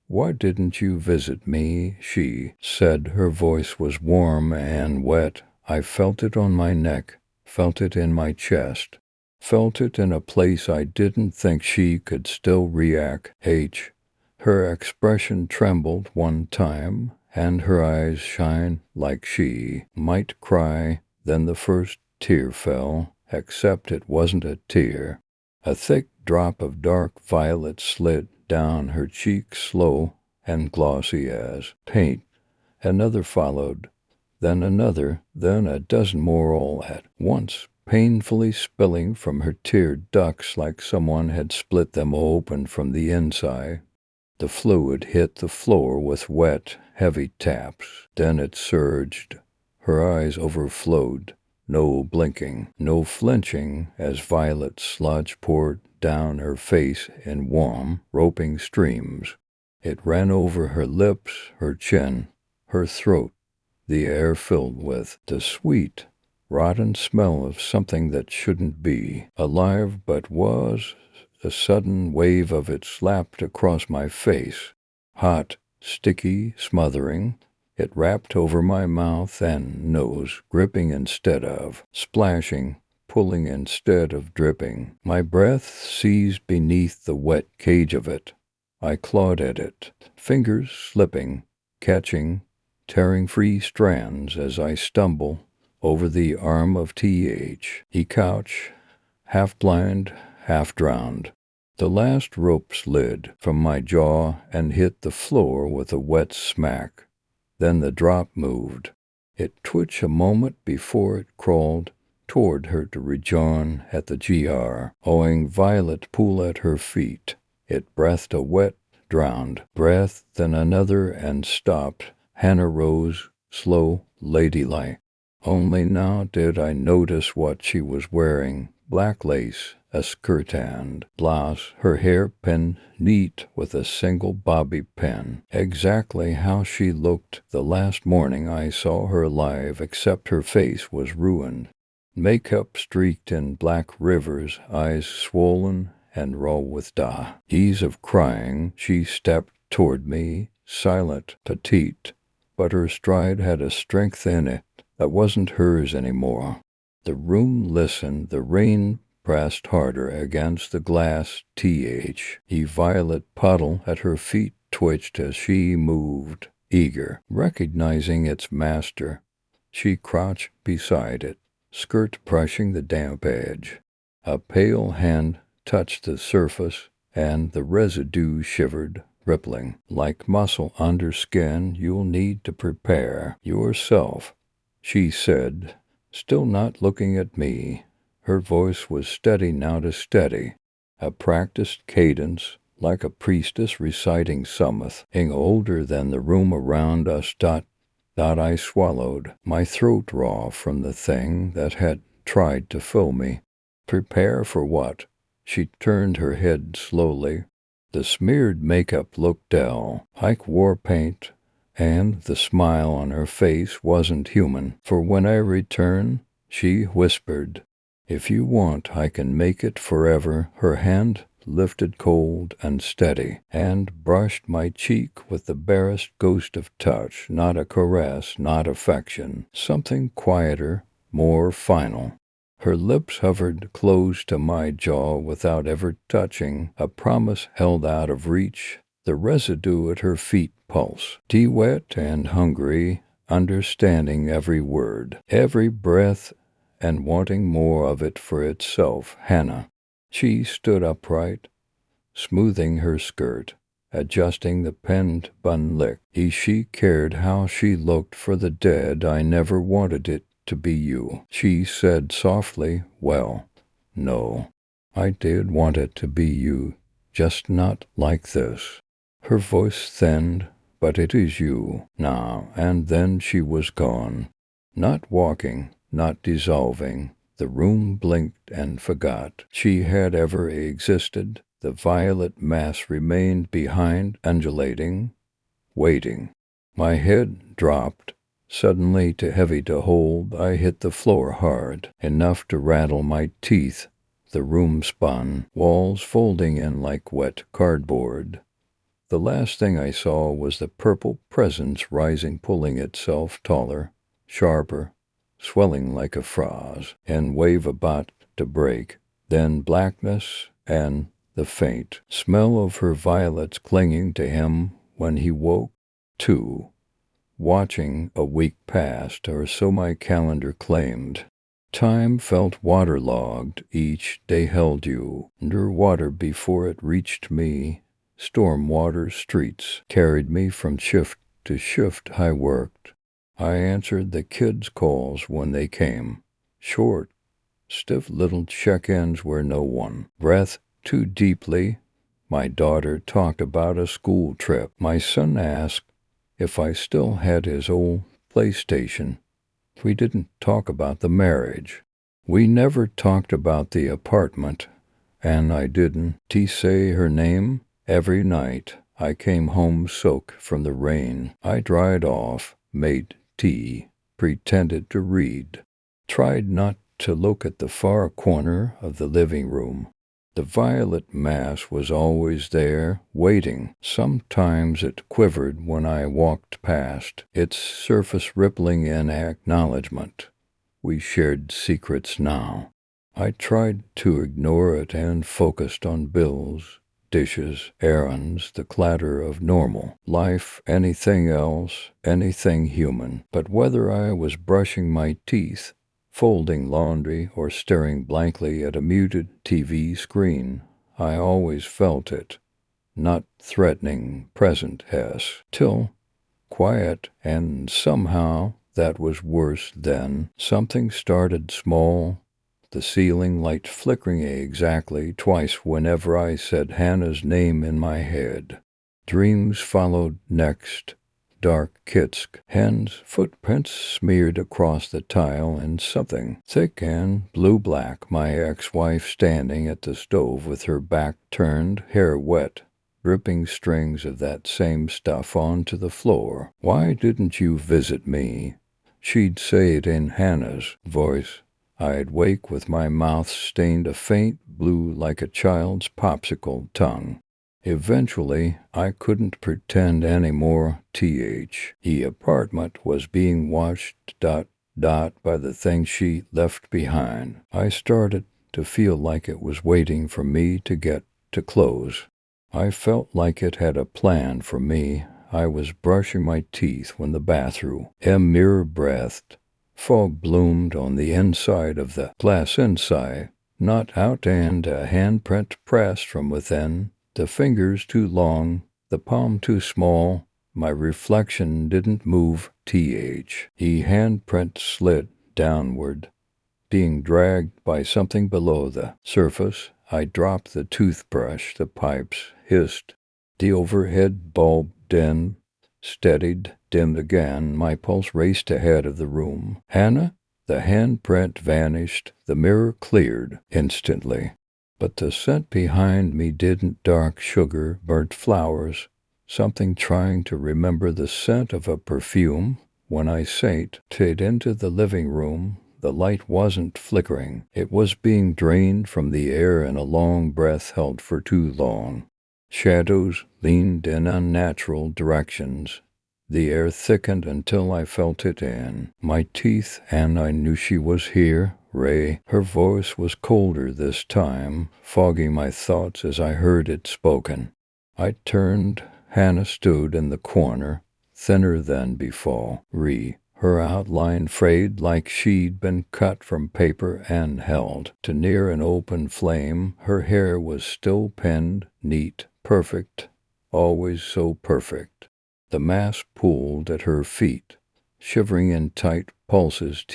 Why didn't you visit me? She said. Her voice was warm and wet. I felt it on my neck, felt it in my chest, felt it in a place I didn't think she could still react. Her expression trembled one time, and her eyes shine like she might cry. Then the first tear fell, except it wasn't a tear. A thick drop of dark violet slid down her cheek, slow and glossy as paint. Another followed, then another, then a dozen more all at once, painfully spilling from her tear ducts like someone had split them open from the inside. The fluid hit the floor with wet, heavy taps. Then it surged. Her eyes overflowed. No blinking, no flinching as violet sludge poured down her face in warm, roping streams. It ran over her lips, her chin, her throat, the air filled with the sweet, rotten smell of something that shouldn't be alive but was. A sudden wave of it slapped across my face, hot, sticky, smothering. It wrapped over my mouth and nose, gripping instead of splashing, pulling instead of dripping. My breath seized beneath the wet cage of it. I clawed at it, fingers slipping, catching, tearing free strands as I stumble over the arm of He couch, half blind, half drowned. The last rope slid from my jaw and hit the floor with a wet smack. Then the drop moved. It twitched a moment before it crawled toward her to rejoin at the GR, owing violet pool at her feet. It breathed a wet, drowned breath, then another, and stopped. Hannah rose, slow, ladylike. Only now did I notice what she was wearing. Black lace, a skirt and blouse, her hair pinned neat with a single bobby pin. Exactly how she looked the last morning I saw her alive, except her face was ruined. Makeup streaked in black rivers, eyes swollen and raw with ease of crying. She stepped toward me, silent, petite, but her stride had a strength in it that wasn't hers anymore. The room listened, the rain pressed harder against the glass. A violet puddle at her feet twitched as she moved, eager, recognizing its master. She crouched beside it, skirt brushing the damp edge. A pale hand touched the surface, and the residue shivered, rippling. Like muscle under skin, you'll need to prepare yourself, she said, still not looking at me. Her voice was steady now to steady, a practiced cadence, like a priestess reciting something older than the room around us. I swallowed, my throat raw from the thing that had tried to fill me. Prepare for what? She turned her head slowly. The smeared makeup looked dull, like war paint, and the smile on her face wasn't human. For when I return, she whispered, if you want, I can make it forever. Her hand lifted cold and steady, and brushed my cheek with the barest ghost of touch, not a caress, not affection, something quieter, more final. Her lips hovered close to my jaw without ever touching, a promise held out of reach. The residue at her feet pulsed, wet and hungry, understanding every word, every breath, and wanting more of it for itself. Hannah. She stood upright, smoothing her skirt, adjusting the pinned bun lick. She cared how she looked for the dead. I never wanted it to be you, she said softly. Well, no, I did want it to be you, just not like this. Her voice thinned, but it is you now. And then she was gone, not walking, not dissolving. The room blinked and forgot she had ever existed. The violet mass remained behind, undulating, waiting. My head dropped, suddenly too heavy to hold. I hit the floor hard, enough to rattle my teeth The room spun, walls folding in like wet cardboard. The last thing I saw was the purple presence rising, pulling itself taller, sharper, swelling like a frost, and wave about to break. Then blackness and the faint smell of her violets clinging to him when he woke, too. Watching a week passed, or so my calendar claimed. Time felt waterlogged, each day held you under water before it reached me. Storm water streets carried me from shift to shift. I worked. I answered the kids' calls when they came. Short, stiff little check-ins where no one breathed too deeply. My daughter talked about a school trip. My son asked if I still had his old PlayStation. We didn't talk about the marriage. We never talked about the apartment, and I didn't say her name. Every night I came home soaked from the rain. I dried off, made tea, pretended to read, tried not to look at the far corner of the living room. The violet mass was always there, waiting. Sometimes it quivered when I walked past, its surface rippling in acknowledgment. We shared secrets now. I tried to ignore it and focused on bills, dishes, errands, the clatter of normal life, anything else, anything human. But whether I was brushing my teeth, folding laundry, or staring blankly at a muted TV screen, I always felt it, not threatening, present, till quiet, and somehow that was worse then. Something started small, the ceiling light flickering exactly twice whenever I said Hannah's name in my head. Dreams followed next. Dark kitsk, hands, footprints smeared across the tile, and something thick and blue-black, my ex-wife standing at the stove with her back turned, hair wet, dripping strings of that same stuff onto the floor. "Why didn't you visit me?" She'd say it in Hannah's voice. I'd wake with my mouth stained a faint blue like a child's popsicle tongue. Eventually, I couldn't pretend anymore. The apartment was being watched by the things she left behind. I started to feel like it was waiting for me to get to close. I felt like it had a plan for me. I was brushing my teeth when the bathroom mirror-breathed. Fog bloomed on the inside of the glass inside, not out, and a handprint pressed from within. The fingers too long, the palm too small. My reflection didn't move. The handprint slid downward, being dragged by something below the surface. I dropped the toothbrush. The pipes hissed. The overhead bulb steadied, dimmed again. My pulse raced ahead of the room. "Hannah?" The handprint vanished. The mirror cleared instantly. But the scent behind me didn't. Dark sugar, burnt flowers, something trying to remember the scent of a perfume. When I sank into the living room, the light wasn't flickering. It was being drained from the air in a long breath held for too long. Shadows leaned in unnatural directions. The air thickened until I felt it in my teeth, and I knew she was here. Ray. Her voice was colder this time, fogging my thoughts as I heard it spoken. I turned. Hannah stood in the corner, thinner than before. Her outline frayed like she'd been cut from paper and held to near an open flame. Her hair was still pinned, neat, perfect, always so perfect. The mass pooled at her feet, shivering in tight pulses.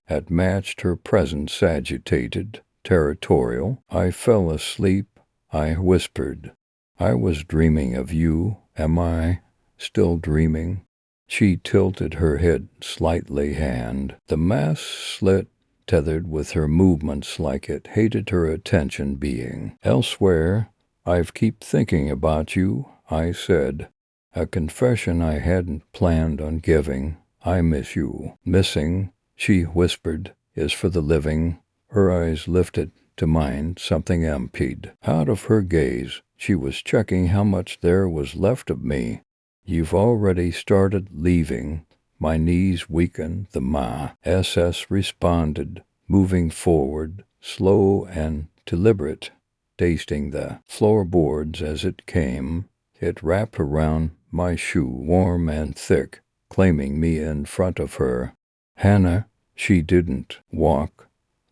Had matched her presence, agitated, territorial. I fell asleep. I whispered, "I was dreaming of you. Am I still dreaming?" She tilted her head slightly, and the mass slit, tethered with her movements like it hated her attention being elsewhere. "I've keep thinking about you," I said, a confession I hadn't planned on giving. "I miss you." "Missing," she whispered, "is for the living." Her eyes lifted to mine, something emptied. Out of her gaze, she was checking how much there was left of me. You've already started leaving. My knees weakened, the SS responded, moving forward, slow and deliberate, tasting the floorboards as it came. It wrapped around my shoe, warm and thick, claiming me in front of her. Hannah, she didn't walk.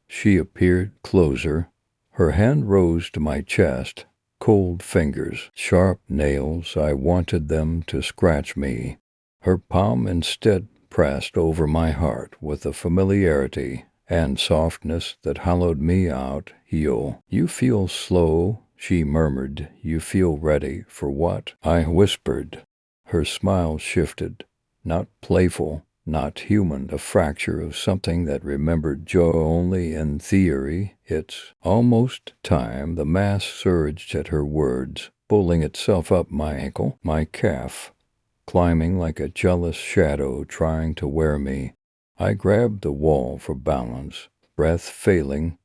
She appeared closer. Her hand rose to my chest, cold fingers, sharp nails. I wanted them to scratch me. Her palm instead pressed over my heart with a familiarity and softness that hollowed me out. Heal. You feel slow, she murmured. You feel ready for what? I whispered. Her smile shifted, not playful, not human, a fracture of something that remembered joy only in theory. It's almost time. The mass surged at her words, pulling itself up my ankle, my calf, climbing like a jealous shadow trying to wear me. I grabbed the wall for balance, breath failing,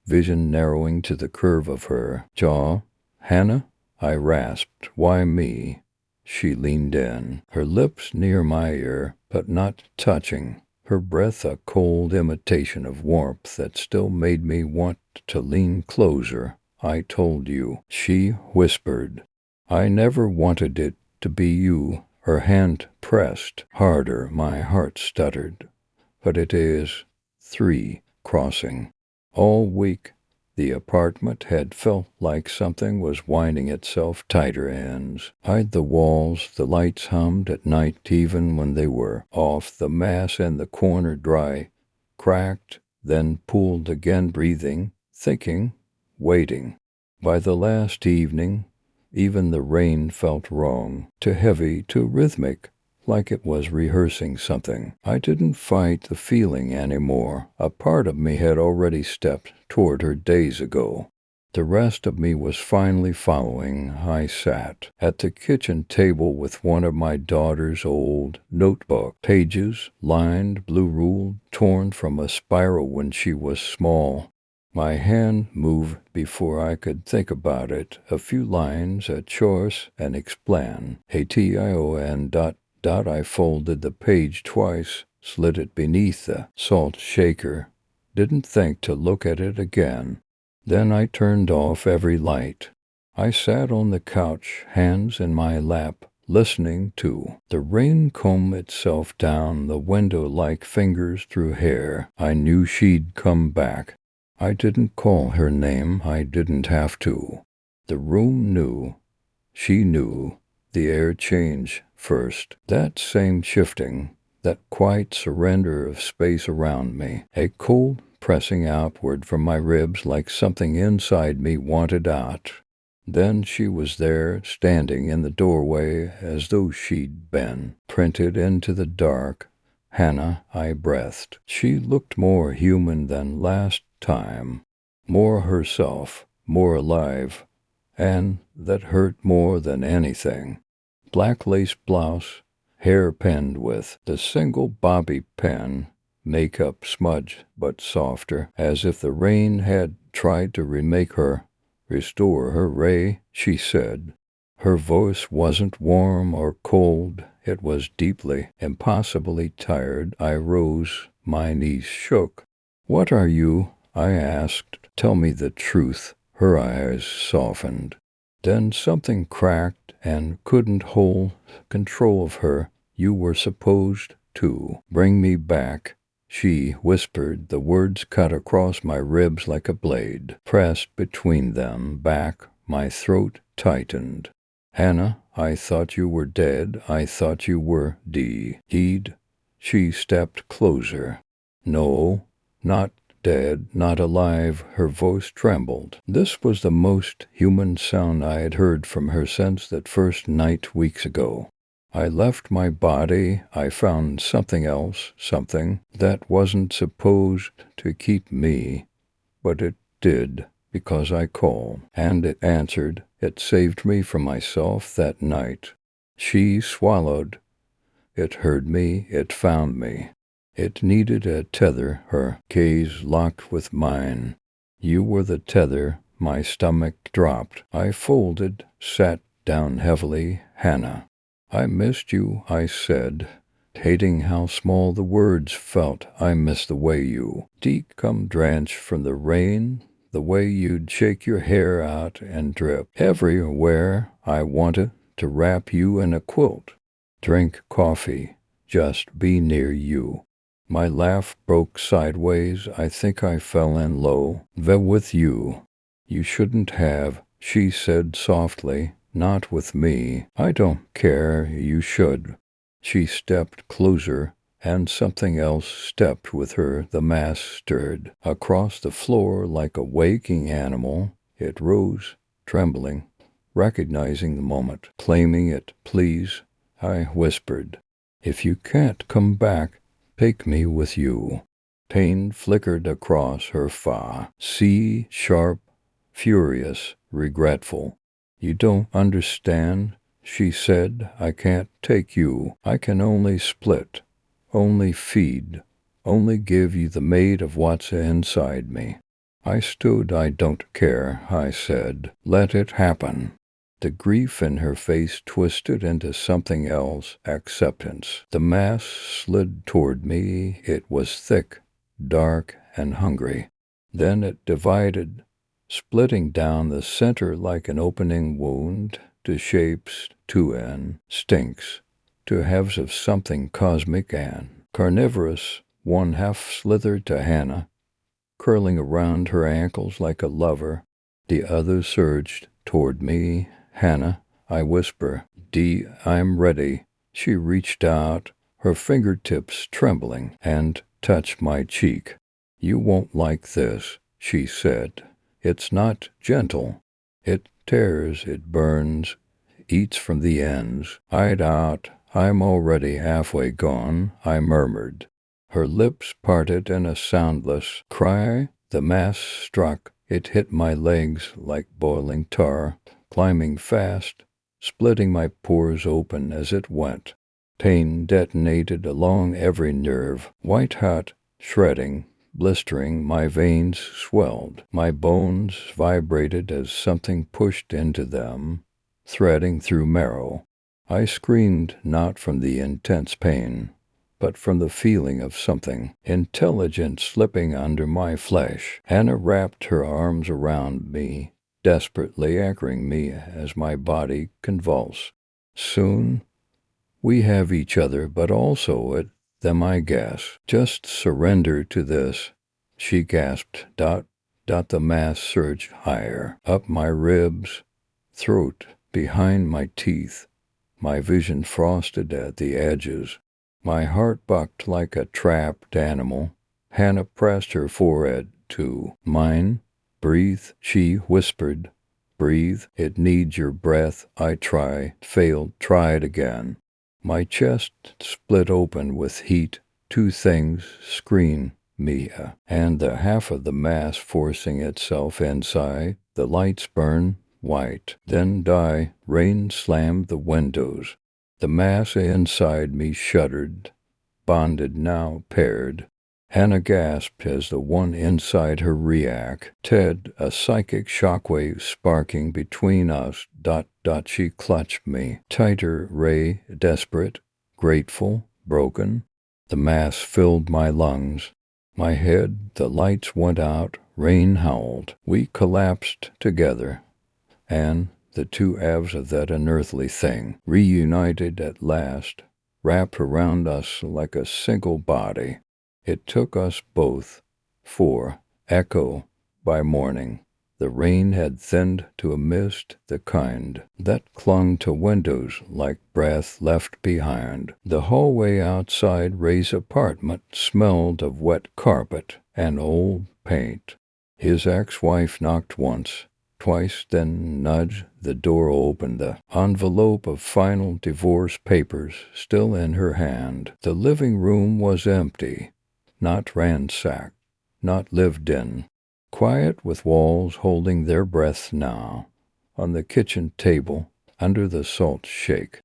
vision narrowing to the curve of her jaw. Hannah, I rasped. Why me? She leaned in, her lips near my ear, but not touching, her breath a cold imitation of warmth that still made me want to lean closer. I told you, she whispered. I never wanted it to be you. Her hand pressed harder, my heart stuttered. But it is 3 crossing. All week, the apartment had felt like something was winding itself tighter ends. Hide the walls, the lights hummed at night even when they were off, the mass in the corner dry, cracked, then pulled again, breathing, thinking, waiting. By the last evening, even the rain felt wrong, too heavy, too rhythmic, like it was rehearsing something. I didn't fight the feeling anymore. A part of me had already stepped toward her days ago. The rest of me was finally following. I sat at the kitchen table with one of my daughter's old notebook pages, lined, blue-ruled, torn from a spiral when she was small. My hand moved before I could think about it. A few lines, a choice, an explain. A-T-I-O-N dot. I folded the page twice, slid it beneath the salt shaker, didn't think to look at it again. Then I turned off every light. I sat on the couch, hands in my lap, listening to the rain comb itself down the window like fingers through hair. I knew she'd come back. I didn't call her name. I didn't have to. The room knew. She knew. The air changed first. That same shifting, that quiet surrender of space around me, a cold pressing outward from my ribs like something inside me wanted out. Then she was there, standing in the doorway as though she'd been printed into the dark. Hannah, I breathed. She looked more human than last time, more herself, more alive, and that hurt more than anything. Black lace blouse, hair pinned with the single bobby pin, makeup smudged but softer, as if the rain had tried to remake her, restore her ray, she said. Her voice wasn't warm or cold, it was deeply, impossibly tired. I rose, my knees shook. What are you? I asked. Tell me the truth. Her eyes softened. Then something cracked and couldn't hold control of her. You were supposed to bring me back, she whispered. The words cut across my ribs like a blade, pressed between them. Back, my throat tightened. Hannah, I thought you were dead. I thought you were dead. She stepped closer. No, not dead, not alive. Her voice trembled. This was the most human sound I had heard from her since that first night weeks ago. I left my body. I found something else, something that wasn't supposed to keep me, but it did, because I called, and it answered. It saved me from myself that night. She swallowed. It heard me. It found me. It needed a tether, her gaze locked with mine. You were the tether. My stomach dropped. I folded, sat down heavily. Hannah. I missed you, I said, hating how small the words felt. I miss the way you come drenched from the rain, the way you'd shake your hair out and drip everywhere. I wanted to wrap you in a quilt, drink coffee, just be near you. My laugh broke sideways. I think I fell in low. With you. You shouldn't have, she said softly. Not with me. I don't care, you should. She stepped closer, and something else stepped with her. The mass stirred across the floor like a waking animal. It rose, trembling, recognizing the moment, claiming it. Please, I whispered. If you can't come back, take me with you. Pain flickered across her face, sharp, furious, regretful. You don't understand, she said. I can't take you. I can only split, only feed, only give you the maid of what's inside me. I stood. I don't care, I said. Let it happen. The grief in her face twisted into something else, acceptance. The mass slid toward me. It was thick, dark, and hungry. Then it divided, splitting down the center like an opening wound, to shapes, to instincts, to halves of something cosmic and carnivorous. One half slithered to Hannah, curling around her ankles like a lover. The other surged toward me. Hannah, I whisper. I'm ready. She reached out, her fingertips trembling, and touched my cheek. You won't like this, she said. It's not gentle. It tears, it burns, eats from the ends. I'd out. I'm already halfway gone, I murmured. Her lips parted in a soundless cry. The mass struck. It hit my legs like boiling tar, climbing fast, splitting my pores open as it went. Pain detonated along every nerve, white-hot, shredding, blistering. My veins swelled. My bones vibrated as something pushed into them, threading through marrow. I screamed not from the intense pain, but from the feeling of something intelligent slipping under my flesh. Hannah wrapped her arms around me, desperately anchoring me as my body convulsed. Soon we have each other, but also at them, I guess. Just surrender to this, she gasped. The mass surged higher, up my ribs, throat, behind my teeth. My vision frosted at the edges. My heart bucked like a trapped animal. Hannah pressed her forehead to mine. Breathe, she whispered. Breathe, it needs your breath. I failed, tried again. My chest split open with heat. Two things screen me, and the half of the mass forcing itself inside. The lights burn white, then die. Rain slammed the windows. The mass inside me shuddered, bonded now paired. Hannah gasped as the one inside her reacted, a psychic shockwave sparking between us. She clutched me tighter, desperate, grateful, broken. The mass filled my lungs, my head. The lights went out. Rain howled. We collapsed together, and the two halves of that unearthly thing, reunited at last, wrapped around us like a single body. It took us both, for, echo, by morning, the rain had thinned to a mist, the kind that clung to windows like breath left behind. The hallway outside Ray's apartment smelled of wet carpet and old paint. His ex-wife knocked once, twice, then nudged. The door opened, the envelope of final divorce papers still in her hand. The living room was empty, not ransacked, not lived in. Quiet, with walls holding their breath now. On the kitchen table, under the salt shake,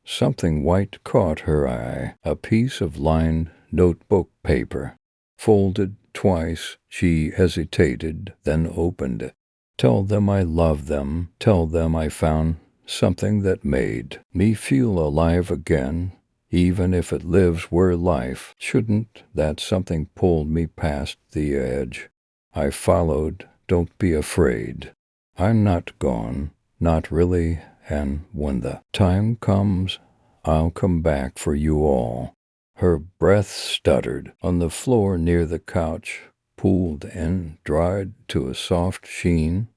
something white caught her eye. A piece of lined notebook paper, folded, Twice she hesitated, then opened. Tell them I love them. Tell them I found something that made me feel alive again, even if it lives where life shouldn't. That something pulled me past the edge. I followed. Don't be afraid. I'm not gone. Not really. And when the time comes, I'll come back for you all. Her breath stuttered. On the floor near the couch, pooled and dried to a soft sheen,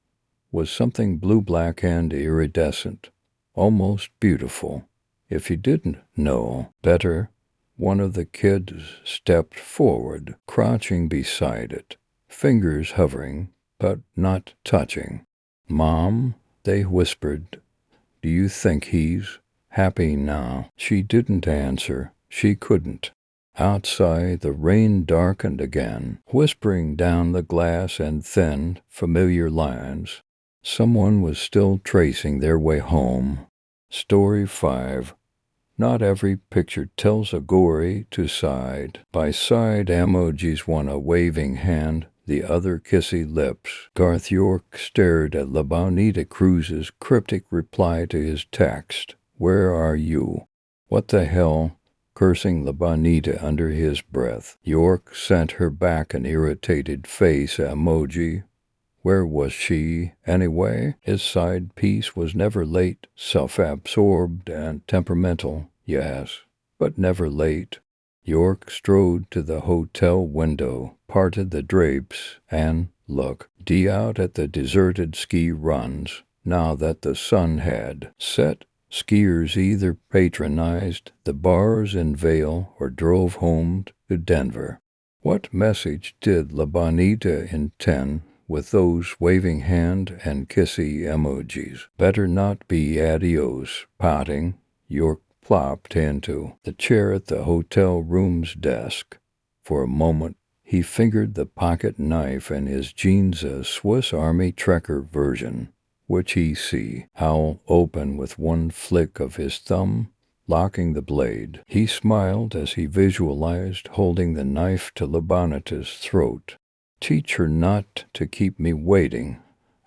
was something blue-black and iridescent, almost beautiful. If you didn't know better, one of the kids stepped forward, crouching beside it, fingers hovering, but not touching. "Mom," they whispered, "do you think he's happy now?" She didn't answer. She couldn't. Outside, the rain darkened again, whispering down the glass and thin, familiar lines. Someone was still tracing their way home. Story 5. Not every picture tells a gory to side by side emojis, one a waving hand, the other kissy lips. Garth York stared at Labanita Cruz's cryptic reply to his text. "Where are you?" "What the hell?" Cursing Labanita under his breath. York sent her back an irritated face emoji. Where was she, anyway? His side piece was never late, self-absorbed and temperamental, yes, but never late. York strode to the hotel window, parted the drapes, and looked out at the deserted ski runs. Now that the sun had set, skiers either patronized the bars in Vail or drove home to Denver. What message did Labanita intend with those waving hand and kissy emojis? Better not be adios, pouting. York plopped into the chair at the hotel room's desk. For a moment, he fingered the pocket knife in his jeans, a Swiss Army Trekker version, which he see how open with one flick of his thumb, locking the blade. He smiled as he visualized holding the knife to Labanita's throat. Teach her not to keep me waiting.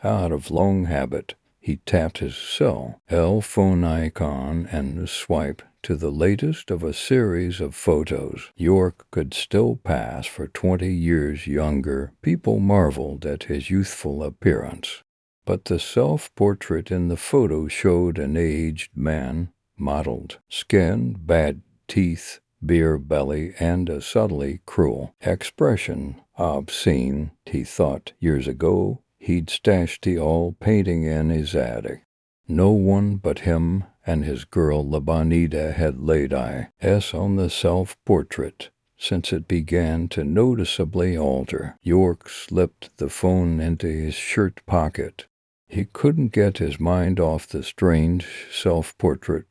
Out of long habit, he tapped his cell phone icon and swiped to the latest of a series of photos. York could still pass for 20 years younger. People marveled at his youthful appearance. But the self-portrait in the photo showed an aged man, mottled skin, bad teeth, beer belly, and a subtly cruel expression. Obscene, he thought years ago. He'd stashed the oil painting in his attic. No one but him and his girl Labanita had laid eyes on the self-portrait since it began to noticeably alter. York slipped the phone into his shirt pocket. He couldn't get his mind off the strange self-portrait.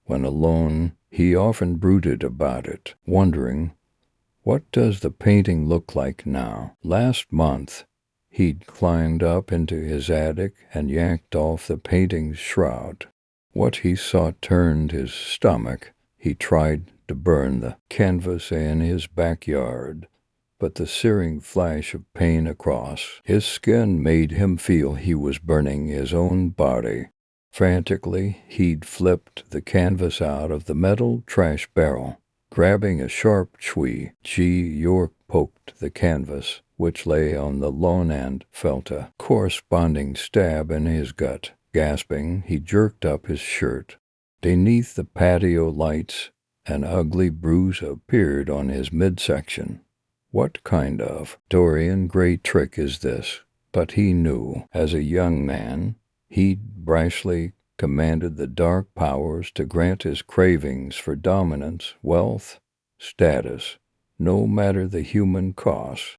When alone, he often brooded about it, wondering, what does the painting look like now? Last month, he'd climbed up into his attic and yanked off the painting's shroud. What he saw turned his stomach. He tried to burn the canvas in his backyard, but the searing flash of pain across his skin made him feel he was burning his own body. Frantically, he'd flipped the canvas out of the metal trash barrel. Grabbing a sharp chui, York poked the canvas, which lay on the lawn, and felt a corresponding stab in his gut. Gasping, he jerked up his shirt. Beneath the patio lights, an ugly bruise appeared on his midsection. What kind of Dorian Gray trick is this? But he knew, as a young man, he'd brashly commanded the dark powers to grant his cravings for dominance, wealth, status, no matter the human cost.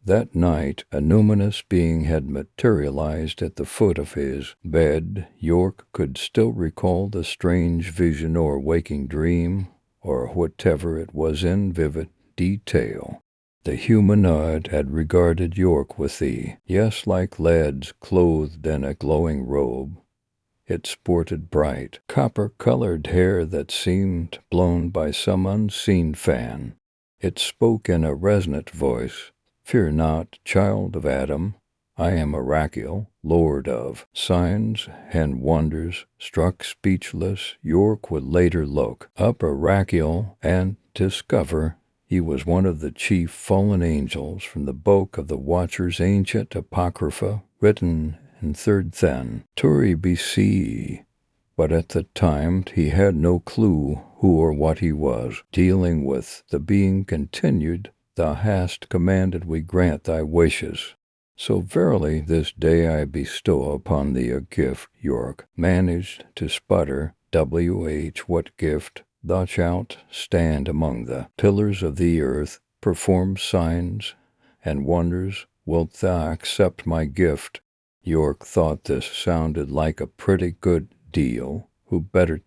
That night, a numinous being had materialized at the foot of his bed. York could still recall the strange vision or waking dream, or whatever it was, in vivid detail. The humanoid had regarded York with like lads clothed in a glowing robe. It sported bright, copper-colored hair that seemed blown by some unseen fan. It spoke in a resonant voice. "Fear not, child of Adam. I am Arachiel, lord of signs and wonders." Struck speechless, York would later look up Arachiel and discover he was one of the chief fallen angels from the book of the Watcher's ancient Apocrypha, written in 3rd Then, Turi BCE. But at the time he had no clue who or what he was. Dealing with the being continued, "Thou hast commanded we grant thy wishes. So verily this day I bestow upon thee a gift." York managed to sputter, "WH, what gift? Thou shalt stand among the pillars of the earth, perform signs and wonders. Wilt thou accept my gift?" York thought this sounded like a pretty good deal. Who better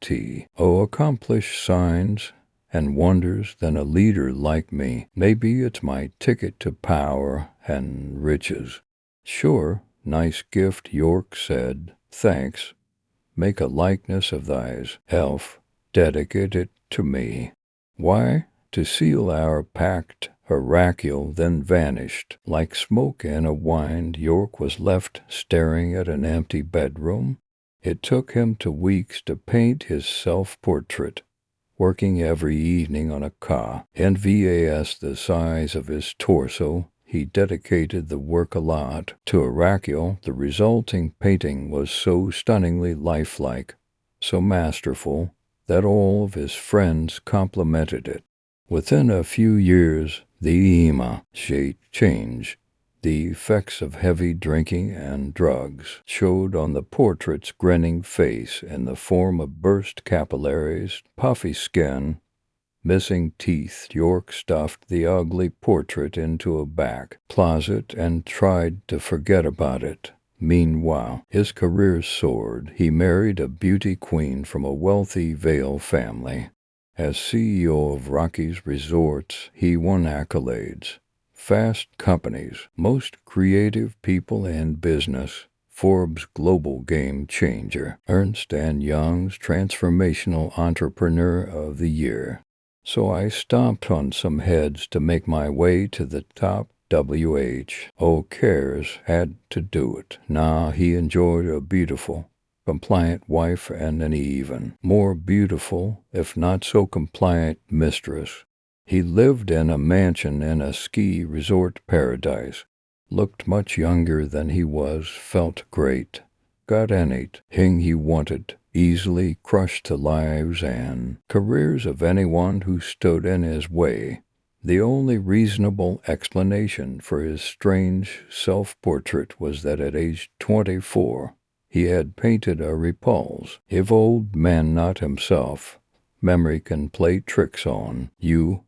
accomplish signs and wonders than a leader like me? Maybe it's my ticket to power and riches. "Sure, nice gift," York said. "Thanks. Make a likeness of thyself, dedicate it to me." "Why?" "To seal our pact." Arachiel then vanished. Like smoke in a wind, York was left staring at an empty bedroom. It took him 2 weeks to paint his self-portrait, working every evening on a canvas the size of his torso. He dedicated the work a lot to Arachiel. The resulting painting was so stunningly lifelike, so masterful, that all of his friends complimented it. Within a few years, the image changed. The effects of heavy drinking and drugs showed on the portrait's grinning face in the form of burst capillaries, puffy skin, missing teeth. York stuffed the ugly portrait into a back closet and tried to forget about it. Meanwhile, his career soared. He married a beauty queen from a wealthy Vale family. As CEO of Rocky's Resorts, he won accolades. Fast Company's Most Creative People in Business, Forbes Global Game Changer, Ernst & Young's Transformational Entrepreneur of the Year. So I stomped on some heads to make my way to the top. WHO cares had to do it. Nah, he enjoyed a beautiful, compliant wife and an even more beautiful, if not so compliant, mistress. He lived in a mansion in a ski resort paradise, looked much younger than he was, felt great, got anything he wanted, easily crushed the lives and careers of anyone who stood in his way. The only reasonable explanation for his strange self-portrait was that at age 24, he had painted a repulse. If old man not himself, memory can play tricks on you,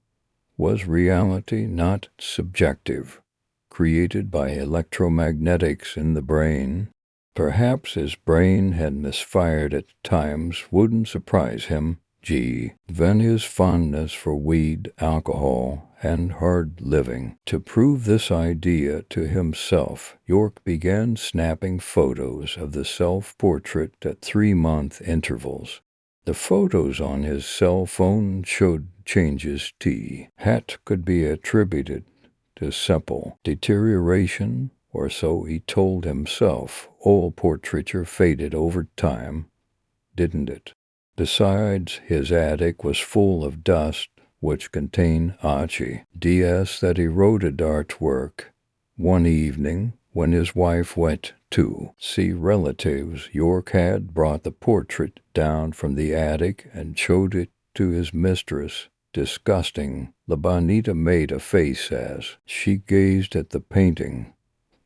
was reality not subjective, created by electromagnetics in the brain. Perhaps his brain had misfired at times, wouldn't surprise him. Then his fondness for weed, alcohol, and hard living. To prove this idea to himself, York began snapping photos of the self-portrait at 3-month intervals. The photos on his cell phone showed changes that could be attributed to simple deterioration, or so he told himself. All portraiture faded over time, didn't it? Besides, his attic was full of dust, which contained DS that eroded artwork. One evening, when his wife went to see relatives, York had brought the portrait down from the attic and showed it to his mistress. Disgusting. Labanita made a face as she gazed at the painting.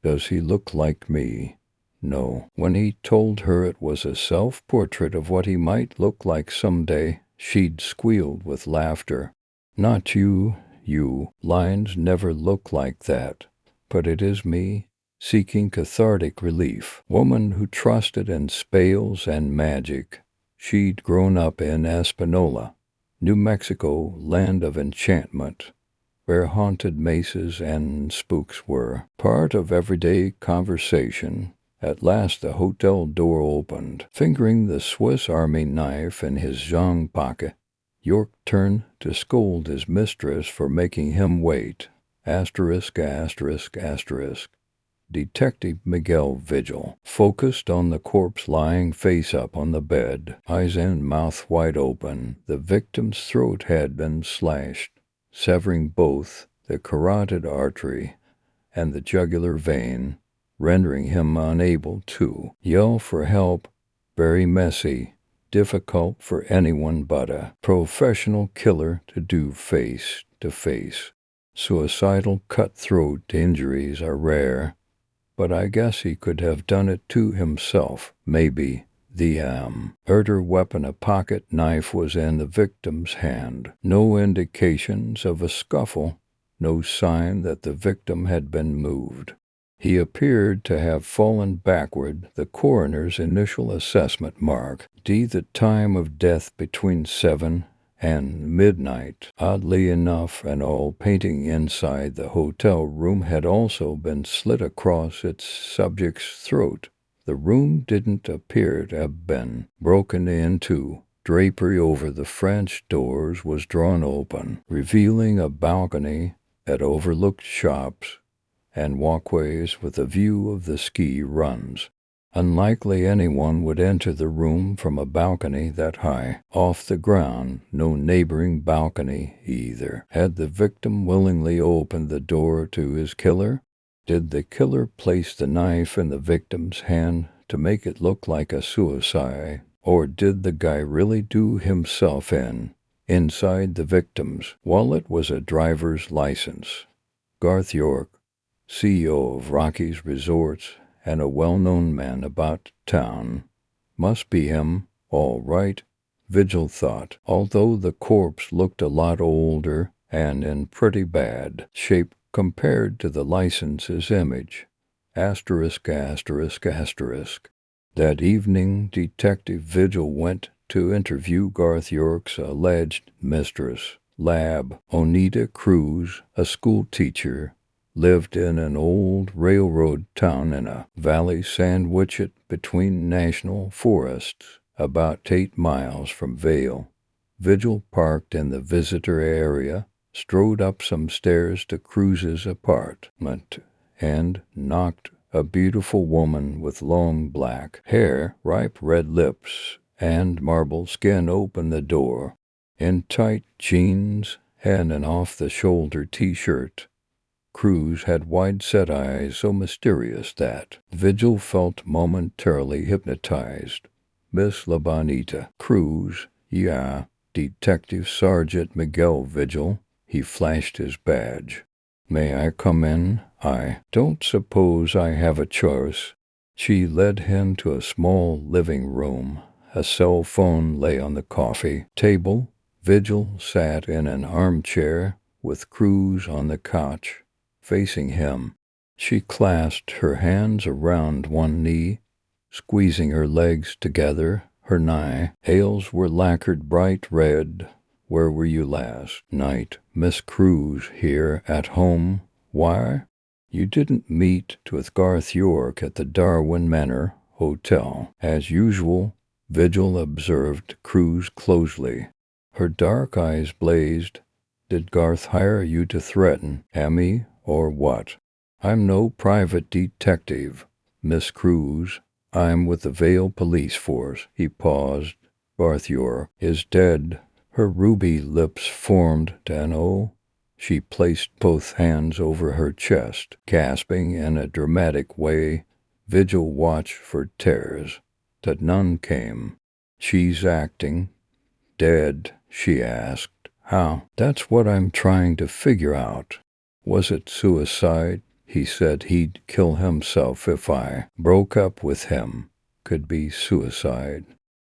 "Does he look like me?" No. When he told her it was a self-portrait of what he might look like someday, she'd squealed with laughter. "Not you, you. Lines never look like that. But it is me, seeking cathartic relief." Woman who trusted in spells and magic. She'd grown up in Espanola, New Mexico, land of enchantment, where haunted mesas and spooks were part of everyday conversation. At last the hotel door opened. Fingering the Swiss Army knife in his zong pocket, York turned to scold his mistress for making him wait. Asterisk, asterisk, asterisk. Detective Miguel Vigil focused on the corpse lying face up on the bed, eyes and mouth wide open. The victim's throat had been slashed, severing both the carotid artery and the jugular vein, rendering him unable to yell for help. Very messy, difficult for anyone but a professional killer to do face to face. Suicidal cutthroat injuries are rare, but I guess he could have done it to himself, maybe. The murder weapon, a pocket knife, was in the victim's hand. No indications of a scuffle, no sign that the victim had been moved. He appeared to have fallen backward. The coroner's initial assessment marked the time of death between 7 and midnight. Oddly enough, an oil painting inside the hotel room had also been slit across its subject's throat. The room didn't appear to have been broken into. Drapery over the French doors was drawn open, revealing a balcony that overlooked shops and walkways with a view of the ski runs. Unlikely anyone would enter the room from a balcony that high off the ground, no neighboring balcony either. Had the victim willingly opened the door to his killer? Did the killer place the knife in the victim's hand to make it look like a suicide? Or did the guy really do himself in? Inside the victim's wallet was a driver's license. Garth York, CEO of Rocky's Resorts and a well-known man about town. Must be him, all right, Vigil thought, although the corpse looked a lot older and in pretty bad shape compared to the license's image. Asterisk, asterisk, asterisk. That evening, Detective Vigil went to interview Garth York's alleged mistress. Lab Onita Cruz, a school teacher, lived in an old railroad town in a valley sandwiched between national forests, about 8 miles from Vail. Vigil parked in the visitor area, strode up some stairs to Cruz's apartment, and knocked. A beautiful woman with long black hair, ripe red lips, and marble skin opened the door. In tight jeans and an off-the-shoulder t-shirt, Cruz had wide-set eyes so mysterious that Vigil felt momentarily hypnotized. Miss La Bonita. Cruz, yeah, Detective Sergeant Miguel Vigil. He flashed his badge. May I come in? I don't suppose I have a choice. She led him to a small living room. A cell phone lay on the coffee table. Vigil sat in an armchair with Cruz on the couch, facing him. She clasped her hands around one knee, squeezing her legs together. Her nails were lacquered bright red. Where were you last night? Miss Cruz here at home. Why? You didn't meet with Garth York at the Darwin Manor Hotel. As usual, Vigil observed Cruz closely. Her dark eyes blazed. Did Garth hire you to threaten Emmy or what? I'm no private detective, Miss Cruz. I'm with the Vail Police Force. He paused. Garth York is dead. Her ruby lips formed an O. She placed both hands over her chest, gasping in a dramatic way. Vigil watched for tears, but none came. She's acting. Dead, she asked. How? That's what I'm trying to figure out. Was it suicide? He said he'd kill himself if I broke up with him. Could be suicide.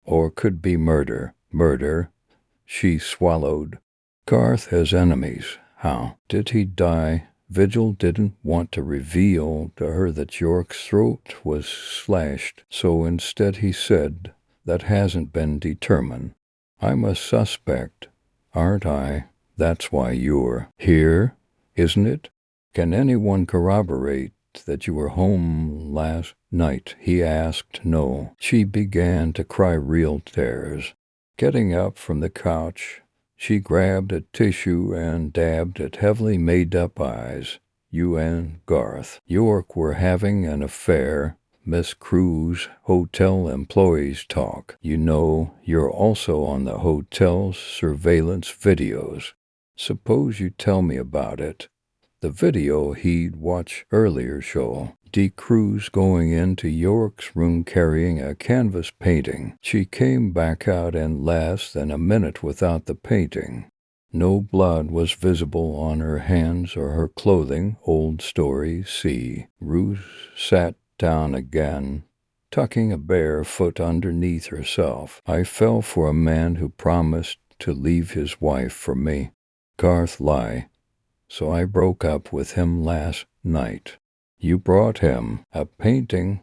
Or could be murder. Murder. She swallowed. Garth has enemies. How did he die? Vigil didn't want to reveal to her that York's throat was slashed, so instead he said, that hasn't been determined. I'm a suspect, aren't I? That's why you're here, isn't it? Can anyone corroborate that you were home last night? He asked. No. She began to cry real tears. Getting up from the couch, She grabbed a tissue and dabbed at heavily made-up eyes. You and Garth York were having an affair. Miss Cruz, hotel employees talk. You know, you're also on the hotel's surveillance videos. Suppose you tell me about it. The video he'd watched earlier show D. Cruz going into York's room carrying a canvas painting. She came back out in less than a minute without the painting. No blood was visible on her hands or her clothing. Old story, see. Ruth sat down again, tucking a bare foot underneath herself. I fell for a man who promised to leave his wife for me. Garth lie. So I broke up with him last night. You brought him a painting?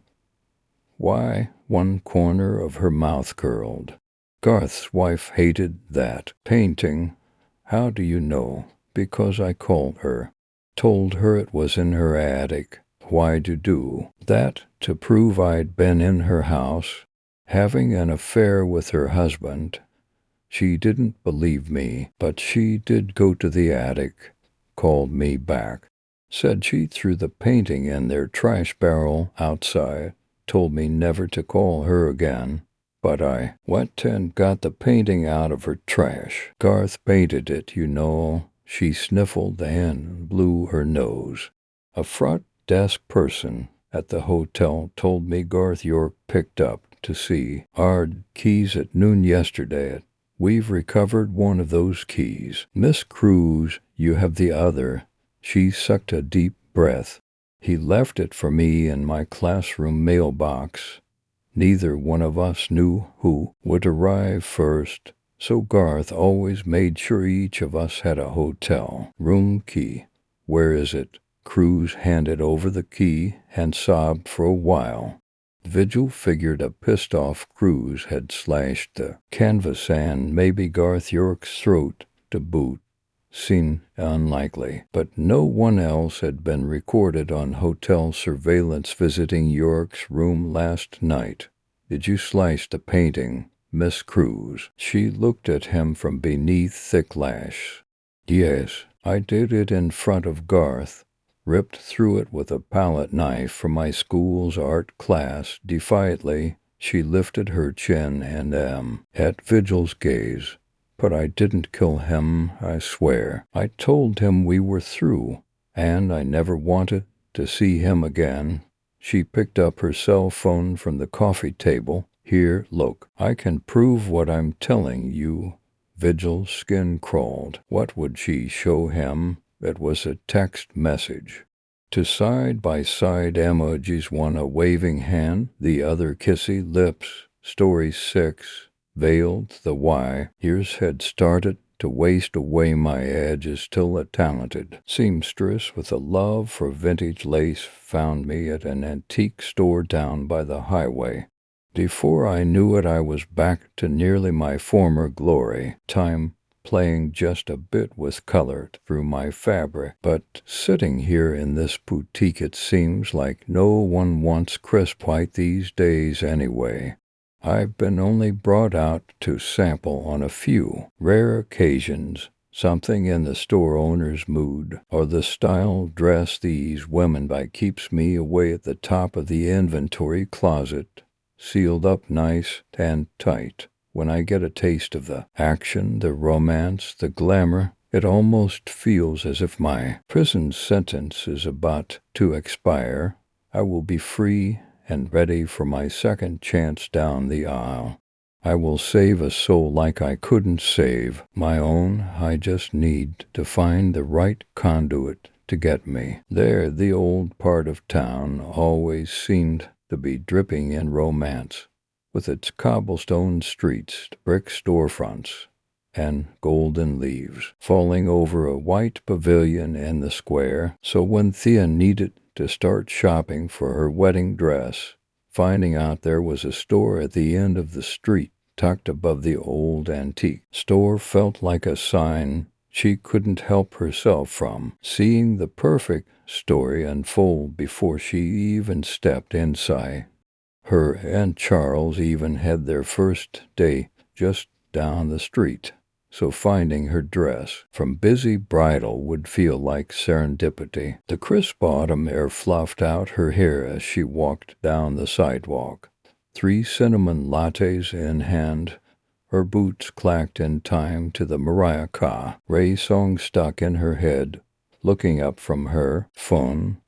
Why? One corner of her mouth curled. Garth's wife hated that painting. How do you know? Because I called her. Told her it was in her attic. Why'd you do that? To prove I'd been in her house, having an affair with her husband. She didn't believe me, but she did go to the attic. Called me back. Said she threw the painting in their trash barrel outside. Told me never to call her again. But I went and got the painting out of her trash. Garth painted it, you know. She sniffled and blew her nose. A front desk person at the hotel told me Garth York picked up to see our keys at noon yesterday. We've recovered one of those keys. Miss Cruz, you have the other. She sucked a deep breath. He left it for me in my classroom mailbox. Neither one of us knew who would arrive first, so Garth always made sure each of us had a hotel room key. Where is it? Cruz handed over the key and sobbed for a while. Vigil figured a pissed-off Cruz had slashed the canvas and maybe Garth York's throat to boot. Seemed unlikely, but no one else had been recorded on hotel surveillance visiting York's room last night. Did you slice the painting, Miss Cruz? She looked at him from beneath thick lash. Yes, I did it in front of Garth. Ripped through it with a palette knife from my school's art class. Defiantly, she lifted her chin and at Vigil's gaze. But I didn't kill him, I swear. I told him we were through, and I never wanted to see him again. She picked up her cell phone from the coffee table. Here, look, I can prove what I'm telling you. Vigil's skin crawled. What would she show him? It was a text message. Two side-by-side emojis, one a waving hand, the other kissy lips. Story 6. Veiled the why. Years had started to waste away my edges till a talented seamstress with a love for vintage lace found me at an antique store down by the highway. Before I knew it, I was back to nearly my former glory. Time playing just a bit with color through my fabric. But sitting here in this boutique, it seems like no one wants crisp white these days anyway. I've been only brought out to sample on a few rare occasions. Something in the store owner's mood or the style dress these women buy keeps me away at the top of the inventory closet, sealed up nice and tight. When I get a taste of the action, the romance, the glamour, it almost feels as if my prison sentence is about to expire. I will be free and ready for my second chance down the aisle. I will save a soul like I couldn't save my own. I just need to find the right conduit to get me there. The old part of town always seemed to be dripping in romance, with its cobblestone streets, brick storefronts, and golden leaves falling over a white pavilion in the square. So when Thea needed to start shopping for her wedding dress, finding out there was a store at the end of the street tucked above the old antique store felt like a sign she couldn't help herself from, seeing the perfect story unfold before she even stepped inside. Her and Charles even had their first day just down the street. so finding her dress from busy bridal would feel like serendipity. The crisp autumn air fluffed out her hair as she walked down the sidewalk, 3 cinnamon lattes in hand. Her boots clacked in time to the Mariah Carey song stuck in her head. Looking up from her phone,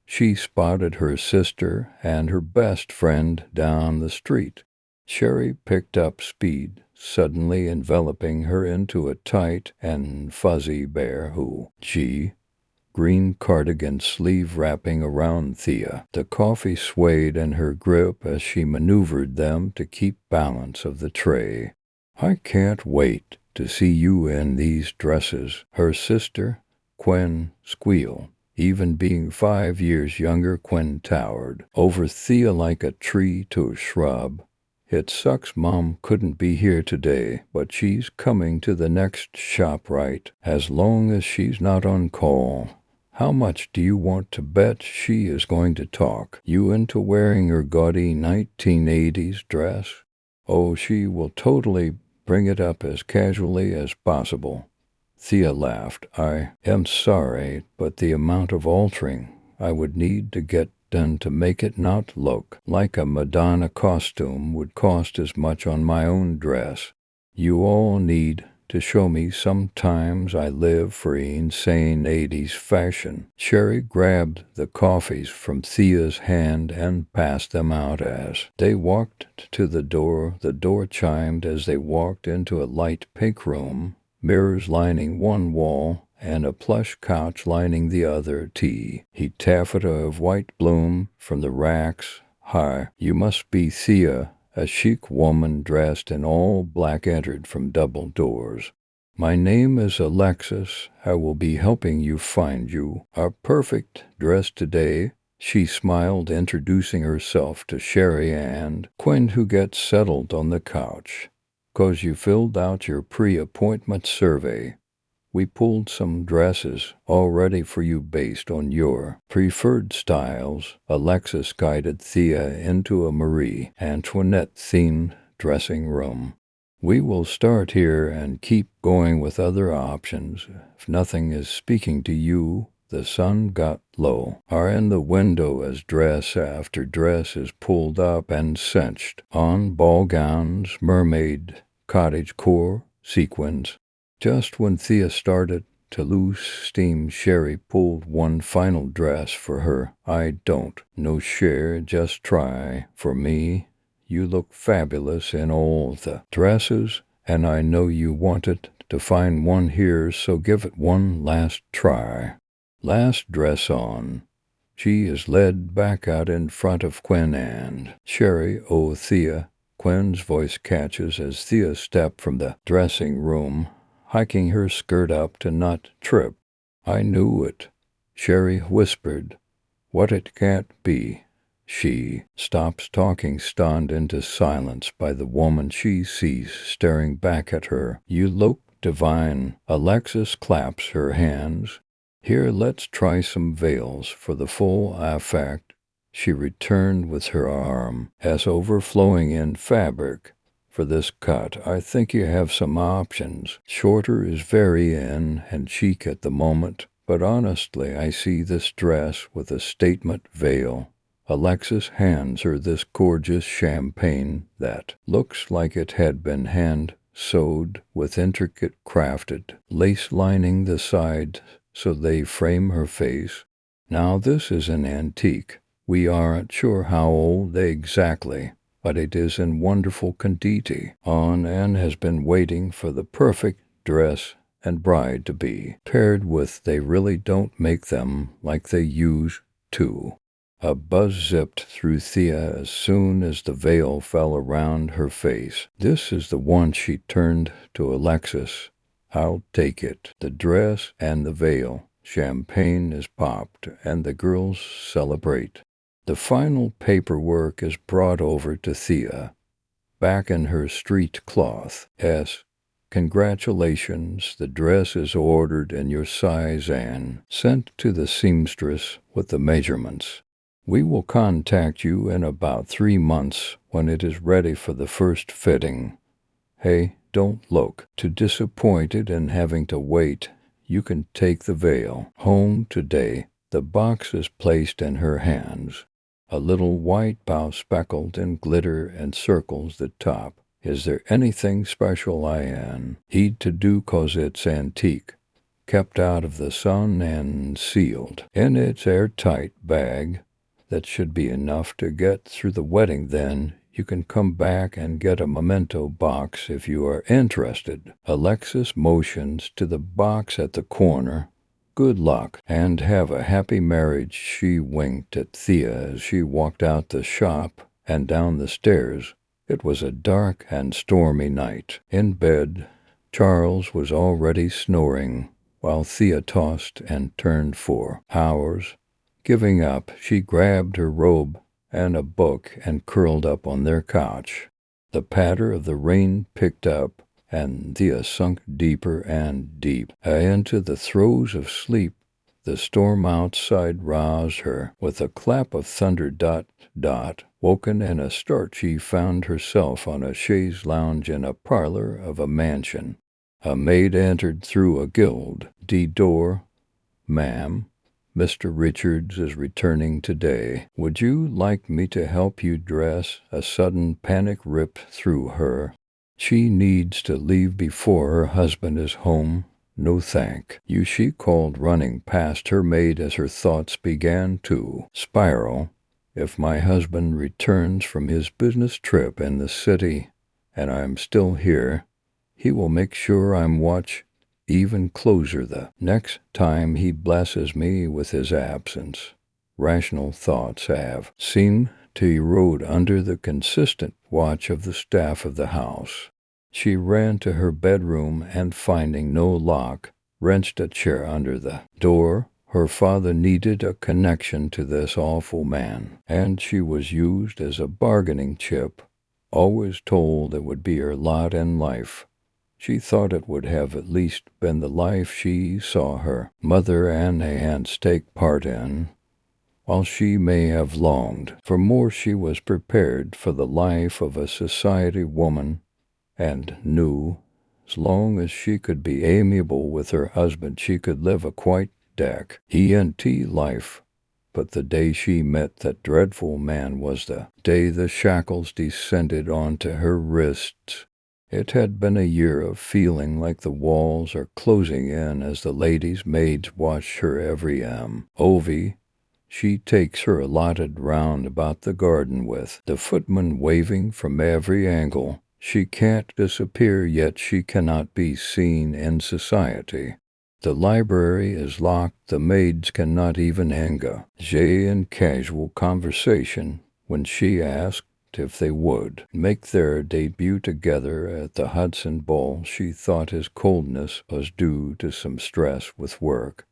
she spotted her sister and her best friend down the street. Sherry picked up speed, suddenly enveloping her into a tight and fuzzy bear green cardigan sleeve wrapping around Thea. The coffee swayed in her grip as she maneuvered them to keep balance of the tray. "I can't wait to see you in these dresses," her sister, Gwen, squealed. Even being 5 years younger, Gwen towered over Thea like a tree to a shrub. "It sucks Mom couldn't be here today, but she's coming to the next shop right, as long as she's not on call. How much do you want to bet she is going to talk you into wearing her gaudy 1980s dress? Oh, she will totally bring it up as casually as possible." Thea laughed. "I am sorry, but the amount of altering I would need to get done to make it not look like a Madonna costume would cost as much on my own dress. You all need to show me sometimes I live for insane 80s fashion." Sherry grabbed the coffees from Thea's hand and passed them out as they walked to the door. The door chimed as they walked into a light pink room, mirrors lining one wall and a plush couch lining the other. Tea taffeta of white bloom from the racks. "Hi, you must be Thea." A chic woman dressed in all black entered from double doors. "My name is Alexis. I will be helping you find our perfect dress today." She smiled, introducing herself to Sherry and Gwen, who get settled on the couch. "'Cause you filled out your pre-appointment survey. We pulled some dresses all ready for you based on your preferred styles." Alexis guided Thea into a Marie Antoinette-themed dressing room. "We will start here and keep going with other options. If nothing is speaking to you." The sun got low in the window as dress after dress is pulled up and cinched on, ball gowns, mermaid, cottagecore, sequins. Just when Thea started to lose steam, Sherry pulled one final dress for her. "I don't know, Cher, just try for me. You look fabulous in all the dresses, and I know you wanted to find one here, so give it one last try." Last dress on. She is led back out in front of Gwen and Sherry. "Oh, Thea." Gwen's voice catches as Thea stepped from the dressing room, hiking her skirt up to not trip. "I knew it," Sherry whispered. "What it can't be." She stops talking, stunned into silence by the woman she sees staring back at her. "You look divine." Alexis claps her hands. "Here, let's try some veils for the full effect." She returned with her arm as overflowing in fabric. "For this cut, I think you have some options. Shorter is very in and chic at the moment, but honestly, I see this dress with a statement veil." Alexis hands her this gorgeous champagne that looks like it had been hand-sewed with intricate crafted lace lining the sides so they frame her face. "Now this is an antique. We aren't sure how old exactly, but it is in wonderful condition and has been waiting for the perfect dress and bride to be paired with. They really don't make them like they used to." A buzz zipped through Thea as soon as the veil fell around her face. "This is the one." She turned to Alexis. "I'll take it." The dress and the veil. Champagne is popped, and the girls celebrate. The final paperwork is brought over to Thea, back in her street cloth. "Congratulations, the dress is ordered in your size and sent to the seamstress with the measurements. We will contact you in about 3 months when it is ready for the first fitting." "Hey, don't look too disappointed in having to wait. You can take the veil home today. The box is placed in her hands. A little white bow speckled in glitter encircles the top. Is there anything special heed to do 'cause it's antique, kept out of the sun and sealed in its airtight bag? That should be enough to get through the wedding. Then you can come back and get a memento box if you are interested. Alexis motions to the box at the corner. Good luck, and have a happy marriage. She winked at Thea as she walked out the shop and down the stairs. It was a dark and stormy night. In bed, Charles was already snoring, while Thea tossed and turned for hours. Giving up, she grabbed her robe and a book and curled up on their couch. The patter of the rain picked up, and Thea sunk deeper and deeper into the throes of sleep. The storm outside roused her with a clap of thunder. Woken in a start, she found herself on a chaise lounge in a parlor of a mansion. A maid entered through a gilt door. "Ma'am, Mr. Richards is returning today. Would you like me to help you dress?" A sudden panic ripped through her. She needs to leave before her husband is home. "No thank you," she called, running past her maid as her thoughts began to spiral. "If my husband returns from his business trip in the city and I'm still here, he will make sure I'm watched even closer the next time he blesses me with his absence." Rational thoughts seemed to erode under the consistent watch of the staff of the house. She ran to her bedroom and, finding no lock, wrenched a chair under the door. Her father needed a connection to this awful man, and she was used as a bargaining chip, always told it would be her lot in life. She thought it would have at least been the life she saw her mother and aunts take part in. While she may have longed for more, she was prepared for the life of a society woman, and knew as long as she could be amiable with her husband, she could live a quiet life. But the day she met that dreadful man was the day the shackles descended onto her wrists. It had been a year of feeling like the walls are closing in as the ladies' maids watch her every ovie. She takes her allotted round about the garden with the footman waving from every angle. She can't disappear, yet she cannot be seen in society. The library is locked. The maids cannot even engage in casual conversation. When she asked if they would make their debut together at the Hudson ball, she thought his coldness was due to some stress with work.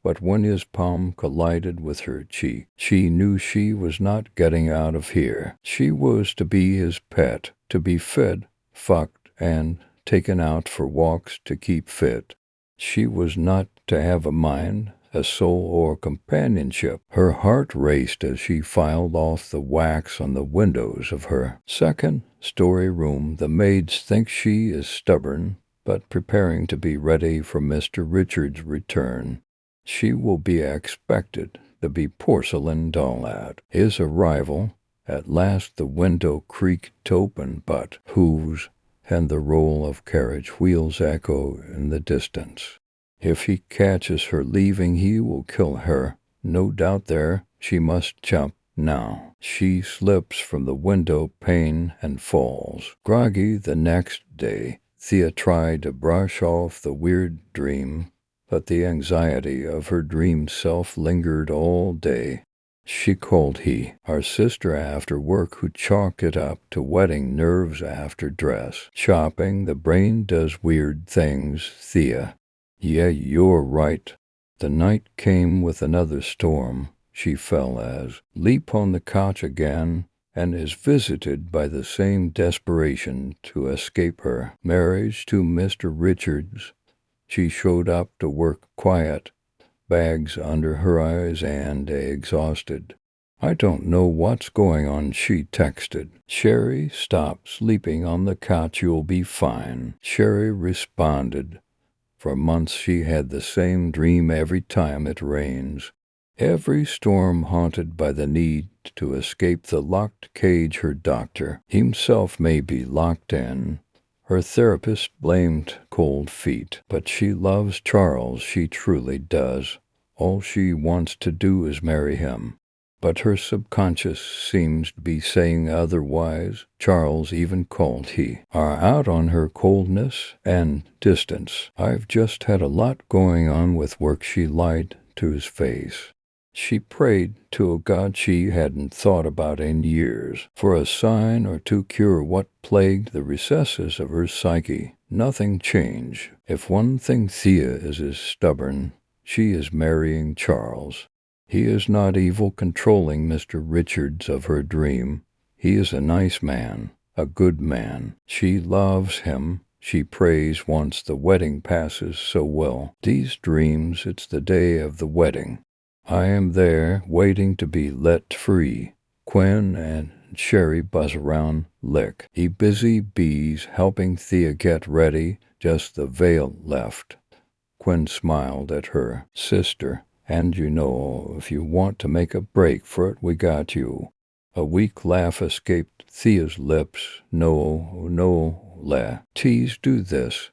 But when his palm collided with her cheek, she knew she was not getting out of here. She was to be his pet, to be fed, fucked, and taken out for walks to keep fit. She was not to have a mind, a soul, or companionship. Her heart raced as she filed off the wax on the windows of her second-story room. The maids think she is stubborn, but preparing to be ready for Mr. Richards' return. She will be expected to be porcelain doll at his arrival. At last the window creaked open, but hooves and the roll of carriage wheels echo in the distance. If he catches her leaving, he will kill her. No doubt there. She must jump now. She slips from the window pane and falls. Groggy the next day, Thea tried to brush off the weird dream, but the anxiety of her dreamed self lingered all day. She called our sister after work, who chalked it up to wedding nerves after dress shopping. The brain does weird things, Thea. Yeah, you're right. The night came with another storm. She fell asleep on the couch again, and is visited by the same desperation to escape her marriage to Mr. Richards. She showed up to work quiet, bags under her eyes and exhausted. I don't know what's going on, she texted. Sherry, stop sleeping on the couch, you'll be fine. Sherry responded. For months she had the same dream every time it rains. Every storm haunted by the need to escape the locked cage her doctor himself may be locked in. Her therapist blamed cold feet, but she loves Charles, she truly does. All she wants to do is marry him. But her subconscious seems to be saying otherwise. Charles even called he are out on her coldness and distance. I've just had a lot going on with work, she lied to his face. She prayed to a God she hadn't thought about in years, for a sign or to cure what plagued the recesses of her psyche. Nothing changed. If one thing Thea is as stubborn, she is marrying Charles. He is not evil, controlling Mr. Richards of her dream. He is a nice man, a good man. She loves him. She prays once the wedding passes so well. These dreams, it's the day of the wedding. I am there, waiting to be let free. Quinn and Sherry buzz around Lick. He busy bees helping Thea get ready, just the veil left. Quinn smiled at her sister. And you know, if you want to make a break for it, we got you. A weak laugh escaped Thea's lips. No, tease, do this.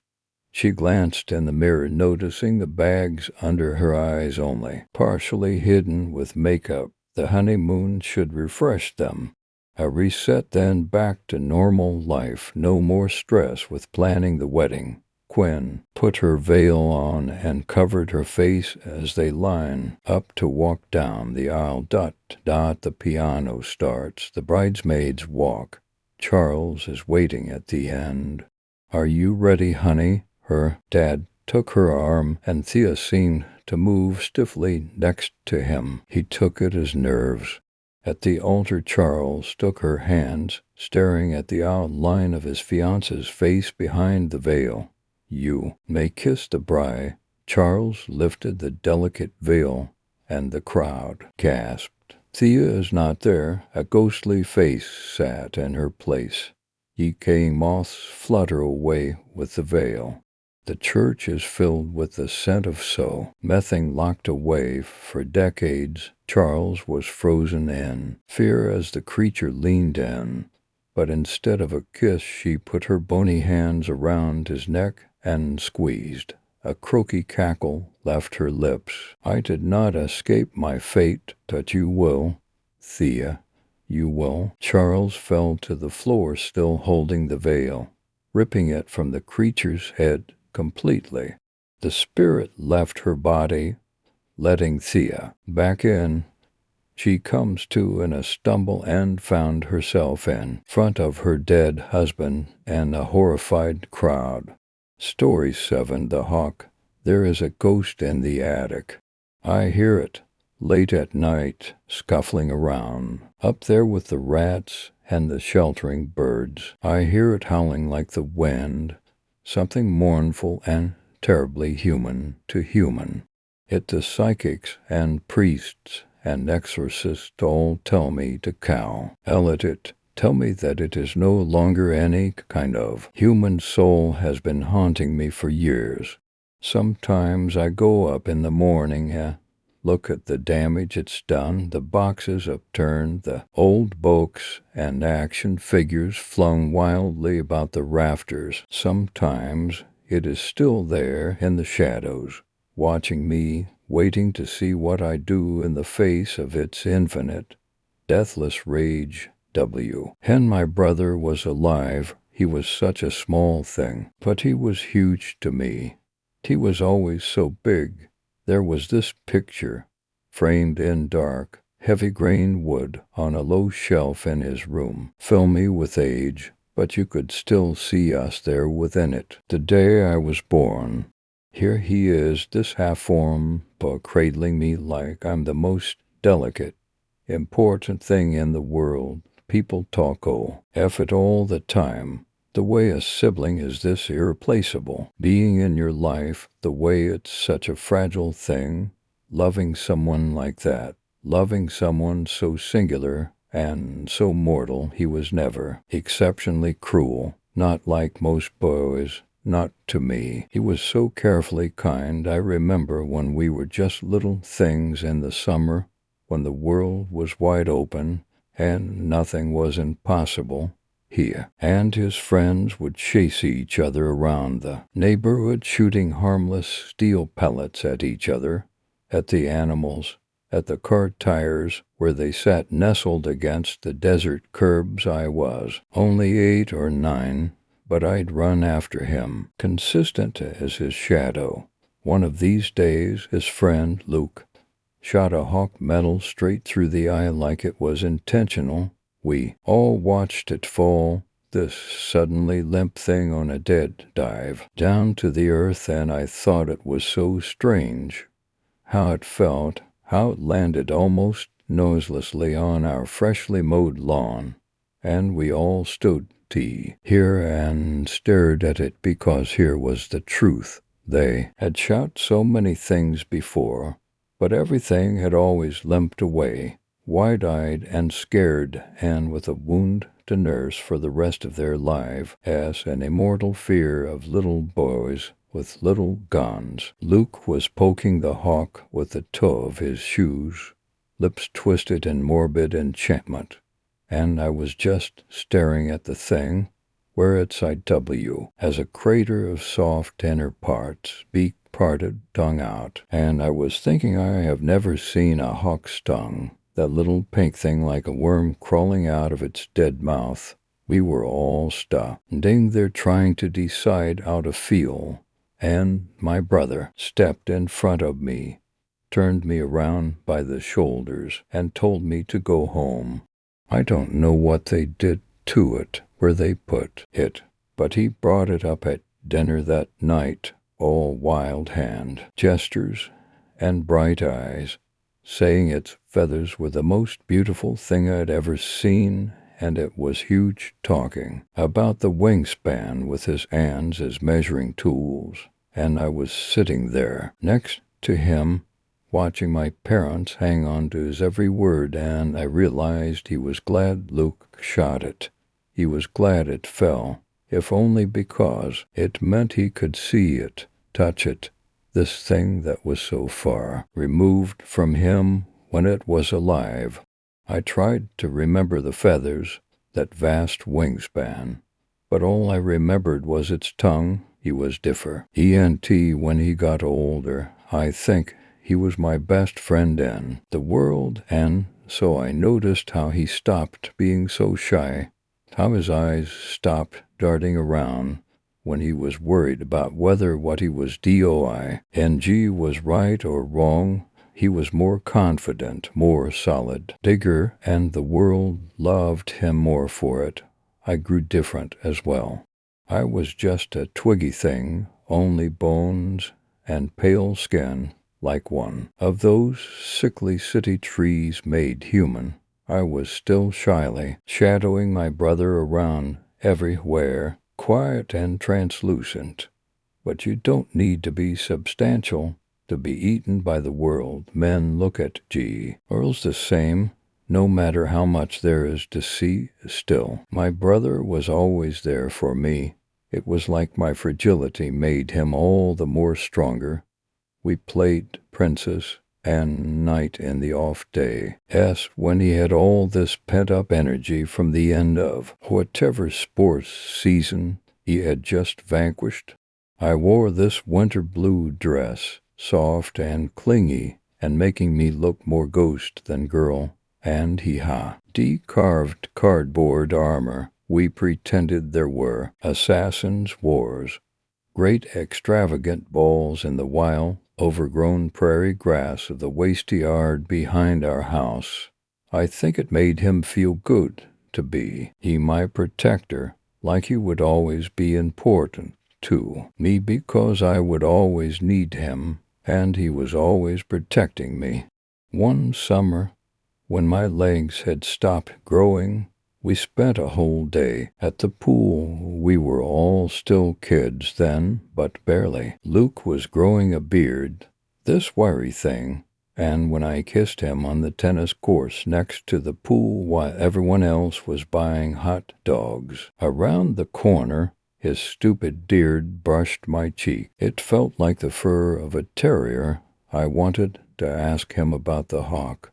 She glanced in the mirror, noticing the bags under her eyes only, partially hidden with makeup. The honeymoon should refresh them. A reset, then back to normal life. No more stress with planning the wedding. Quinn put her veil on and covered her face as they line up to walk down the aisle. The piano starts. The bridesmaids walk. Charles is waiting at the end. Are you ready, honey? Her dad took her arm, and Thea seemed to move stiffly next to him. He took it as nerves. At the altar, Charles took her hands, staring at the outline of his fiancée's face behind the veil. You may kiss the bride. Charles lifted the delicate veil, and the crowd gasped. Thea is not there. A ghostly face sat in her place. Decaying moths flutter away with the veil. The church is filled with the scent of methane locked away for decades. Charles was frozen in fear as the creature leaned in, but instead of a kiss, she put her bony hands around his neck and squeezed. A croaky cackle left her lips. I did not escape my fate, but you will, Thea. You will. Charles fell to the floor, still holding the veil, ripping it from the creature's head completely. The spirit left her body, letting Thea back in. She comes to in a stumble and found herself in front of her dead husband and a horrified crowd. Story 7. The Hawk. There is a ghost in the attic. I hear it, late at night, scuffling around, up there with the rats and the sheltering birds. I hear it howling like the wind, something mournful and terribly human to human. It the psychics and priests and exorcists all tell me to cow. It tell me that it is no longer any kind of human soul has been haunting me for years. Sometimes I go up in the morning, look at the damage it's done, the boxes upturned, the old books and action figures flung wildly about the rafters. Sometimes it is still there in the shadows, watching me, waiting to see what I do in the face of its infinite, deathless rage. Hen, my brother, was alive. He was such a small thing, but he was huge to me. He was always so big. There was this picture, framed in dark, heavy-grained wood on a low shelf in his room, filmy with age, but you could still see us there within it. The day I was born. Here he is, this half-formed book, cradling me like I'm the most delicate, important thing in the world. People talk it all the time. The way a sibling is this irreplaceable. Being in your life, the way it's such a fragile thing. Loving someone like that. loving someone so singular and so mortal. He was never exceptionally cruel, not like most boys, not to me. He was so carefully kind. I remember when we were just little things in the summer, when the world was wide open and nothing was impossible. He and his friends would chase each other around the neighborhood, shooting harmless steel pellets at each other, at the animals, at the car tires where they sat nestled against the desert curbs. I was only 8 or 9, but I'd run after him, consistent as his shadow. One of these days, his friend, Luke, shot a hawk metal straight through the eye like it was intentional. We all watched it fall, this suddenly limp thing on a dead dive, down to the earth, and I thought it was so strange how it felt, how it landed almost noiselessly on our freshly mowed lawn, and we all stood here and stared at it because here was the truth. They had shot so many things before, but everything had always limped away, wide-eyed and scared and with a wound to nurse for the rest of their life, as an immortal fear of little boys with little guns. Luke was poking the hawk with the toe of his shoes, lips twisted in morbid enchantment, and I was just staring at the thing, where its IW as a crater of soft inner parts, beak parted, tongue out, and I was thinking I have never seen a hawk stung, that little pink thing like a worm crawling out of its dead mouth. We were all standing there trying to decide how to feel, and my brother stepped in front of me, turned me around by the shoulders, and told me to go home. I don't know what they did to it, where they put it, but he brought it up at dinner that night, all wild hand gestures and bright eyes, saying its feathers were the most beautiful thing I'd ever seen, and it was huge, talking about the wingspan with his hands as measuring tools, and I was sitting there next to him, watching my parents hang on to his every word, and I realized he was glad Luke shot it. He was glad it fell, if only because it meant he could see it, touch it, this thing that was so far removed from him when it was alive. I tried to remember the feathers, that vast wingspan, but all I remembered was its tongue. He was different. When he got older, I think he was my best friend in the world, and so I noticed how he stopped being so shy, how his eyes stopped darting around when he was worried about whether what he was doing was right or wrong. He was more confident, more solid, bigger, and the world loved him more for it. I grew different as well. I was just a twiggy thing, only bones and pale skin, like one of those sickly city trees made human. I was still shyly shadowing my brother around everywhere, quiet and translucent. But you don't need to be substantial to be eaten by the world. Men look at girls the same, no matter how much there is to see. Still, my brother was always there for me. It was like my fragility made him all the more stronger. We played princess and knight in the off day, when he had all this pent-up energy from the end of whatever sports season he had just vanquished. I wore this winter blue dress, soft and clingy, and making me look more ghost than girl, and he had carved cardboard armor. We pretended there were assassins' wars, great extravagant balls in the wild, overgrown prairie grass of the waste yard behind our house. I think it made him feel good to be my protector, like he would always be important to me because I would always need him, and he was always protecting me. One summer, when my legs had stopped growing, we spent a whole day at the pool. We were all still kids then, but barely. Luke was growing a beard, this wiry thing, and when I kissed him on the tennis course next to the pool while everyone else was buying hot dogs. Around the corner, his stupid beard brushed my cheek. It felt like the fur of a terrier. I wanted to ask him about the hawk,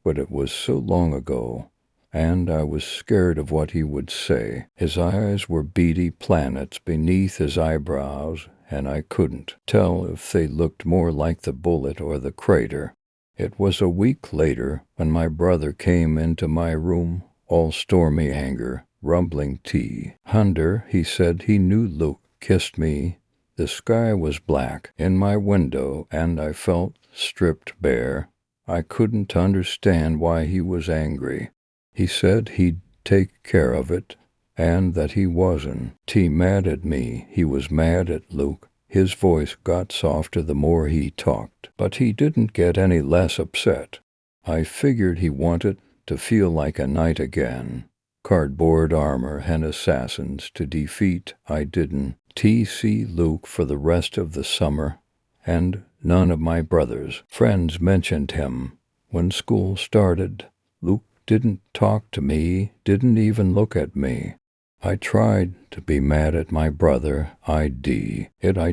but it was so long ago, and I was scared of what he would say. His eyes were beady planets beneath his eyebrows, and I couldn't tell if they looked more like the bullet or the crater. It was a week later when my brother came into my room, all stormy anger, rumbling tea. Hunter, he said he knew Luke kissed me. The sky was black in my window, and I felt stripped bare. I couldn't understand why he was angry. He said he'd take care of it, and that he wasn't mad at me. He was mad at Luke. His voice got softer the more he talked, but he didn't get any less upset. I figured he wanted to feel like a knight again. Cardboard armor and assassins to defeat. I didn't see Luke for the rest of the summer, and none of my brother's friends mentioned him. When school started, Luke didn't talk to me, didn't even look at me. I tried to be mad at my brother, I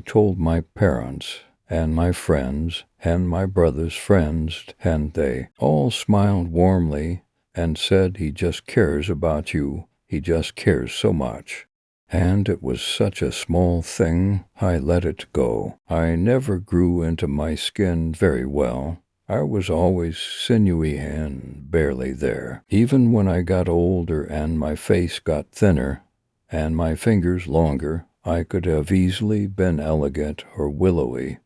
told my parents and my friends and my brother's friends, and they all smiled warmly and said he just cares about you, he just cares so much. And it was such a small thing, I let it go. I never grew into my skin very well. I was always sinewy and barely there. Even when I got older and my face got thinner and my fingers longer, I could have easily been elegant or willowy.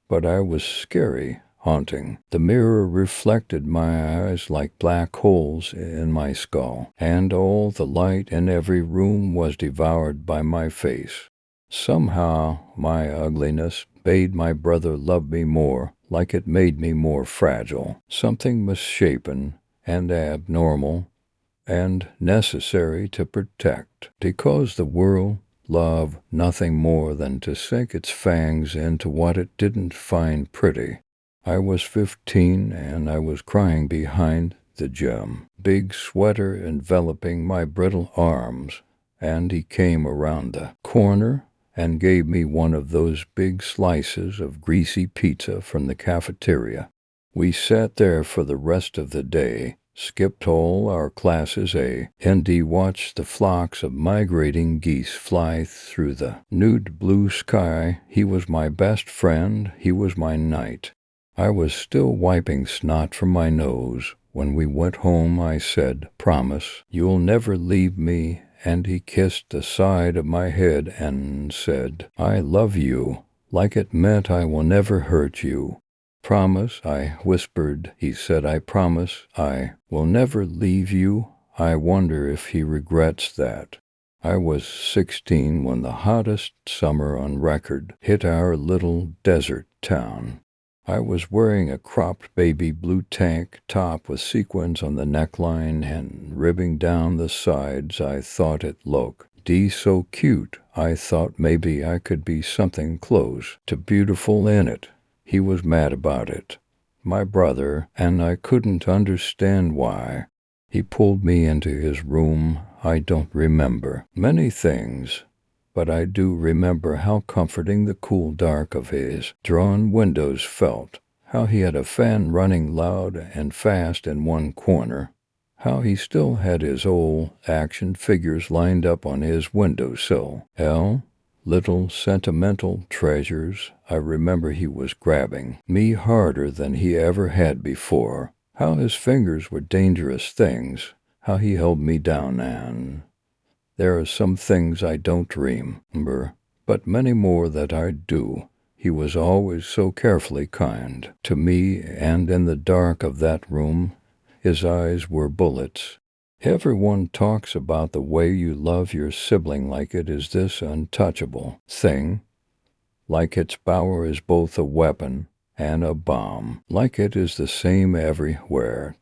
But I was scary, haunting. The mirror reflected my eyes like black holes in my skull, and all the light in every room was devoured by my face. Somehow my ugliness made my brother love me more, like it made me more fragile, something misshapen and abnormal and necessary to protect, because the world loved nothing more than to sink its fangs into what it didn't find pretty. I was 15 and I was crying behind the gym, big sweater enveloping my brittle arms, and he came around the corner and gave me one of those big slices of greasy pizza from the cafeteria. We sat there for the rest of the day, skipped all our classes and he watched the flocks of migrating geese fly through the nude blue sky. He was my best friend, he was my knight. I was still wiping snot from my nose. When we went home, I said, "Promise, you'll never leave me," and he kissed the side of my head and said, "I love you," like it meant I will never hurt you. "Promise," I whispered. He said, "I promise I will never leave you." I wonder if he regrets that. I was 16 when the hottest summer on record hit our little desert town. I was wearing a cropped baby blue tank top with sequins on the neckline and ribbing down the sides. I thought it looked so cute. I thought maybe I could be something close to beautiful in it. He was mad about it, my brother, and I couldn't understand why. He pulled me into his room. I don't remember many things, but I do remember how comforting the cool dark of his drawn windows felt, how he had a fan running loud and fast in one corner, how he still had his old action figures lined up on his windowsill. Little sentimental treasures. I remember he was grabbing me harder than he ever had before, how his fingers were dangerous things, how he held me down, and there are some things I don't remember, but many more that I do. He was always so carefully kind to me, and in the dark of that room, his eyes were bullets. Everyone talks about the way you love your sibling like it is this untouchable thing, like its power is both a weapon and a bomb, like it is the same everywhere,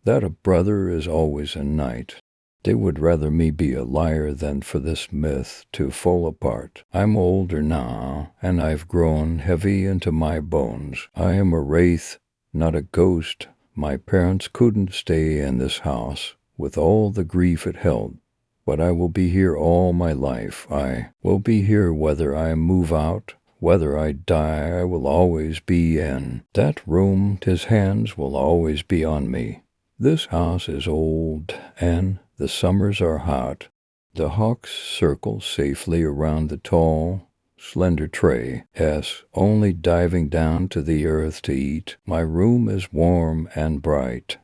that a brother is always a knight. They would rather me be a liar than for this myth to fall apart. I'm older now, and I've grown heavy into my bones. I am a wraith not a ghost. My parents couldn't stay in this house with all the grief it held. But I will be here all my life. I will be here whether I move out, whether I die. I will always be in that room. His hands will always be on me. This house is old, and the summers are hot. The hawks circle safely around the tall, slender tray, yes, only diving down to the earth to eat. My room is warm and bright,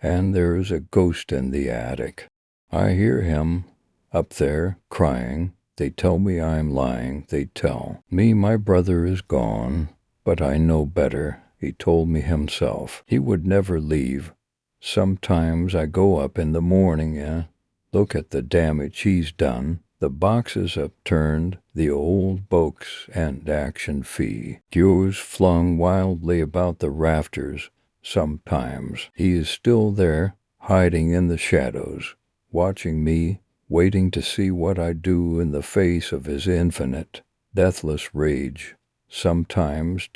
and there is a ghost in the attic. I hear him up there crying. They tell me I'm lying. They tell me my brother is gone, but I know better. He told me himself he would never leave. Sometimes I go up in the morning and look at the damage he's done. The boxes upturned, the old books and action figures flung wildly about the rafters. Sometimes he is still there, hiding in the shadows, watching me, waiting to see what I do in the face of his infinite, deathless rage. Sometimes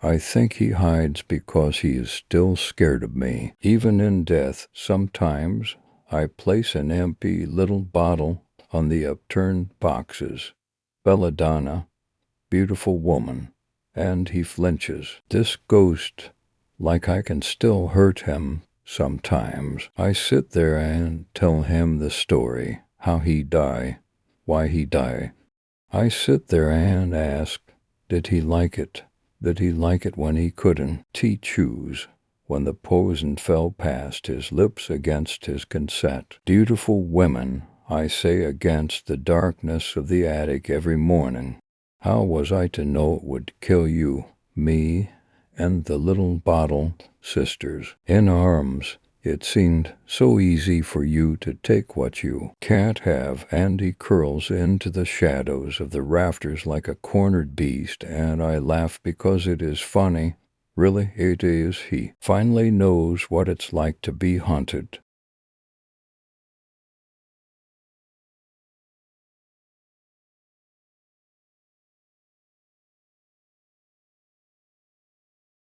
I think he hides because he is still scared of me, even in death. Sometimes I place an empty little bottle on the upturned boxes. Belladonna, beautiful woman, and he flinches. This ghost, like I can still hurt him sometimes. I sit there and tell him the story, how he die, why he die. I sit there and ask, did he like it? Did he like it when he couldn't choose? When the poison fell past his lips against his consent. Beautiful women, I say against the darkness of the attic every morning. How was I to know it would kill you, me, and the little bottle sisters in arms? It seemed so easy for you to take what you can't have, and he curls into the shadows of the rafters like a cornered beast, and I laugh because it is funny. Really, it is. He finally knows what it's like to be hunted.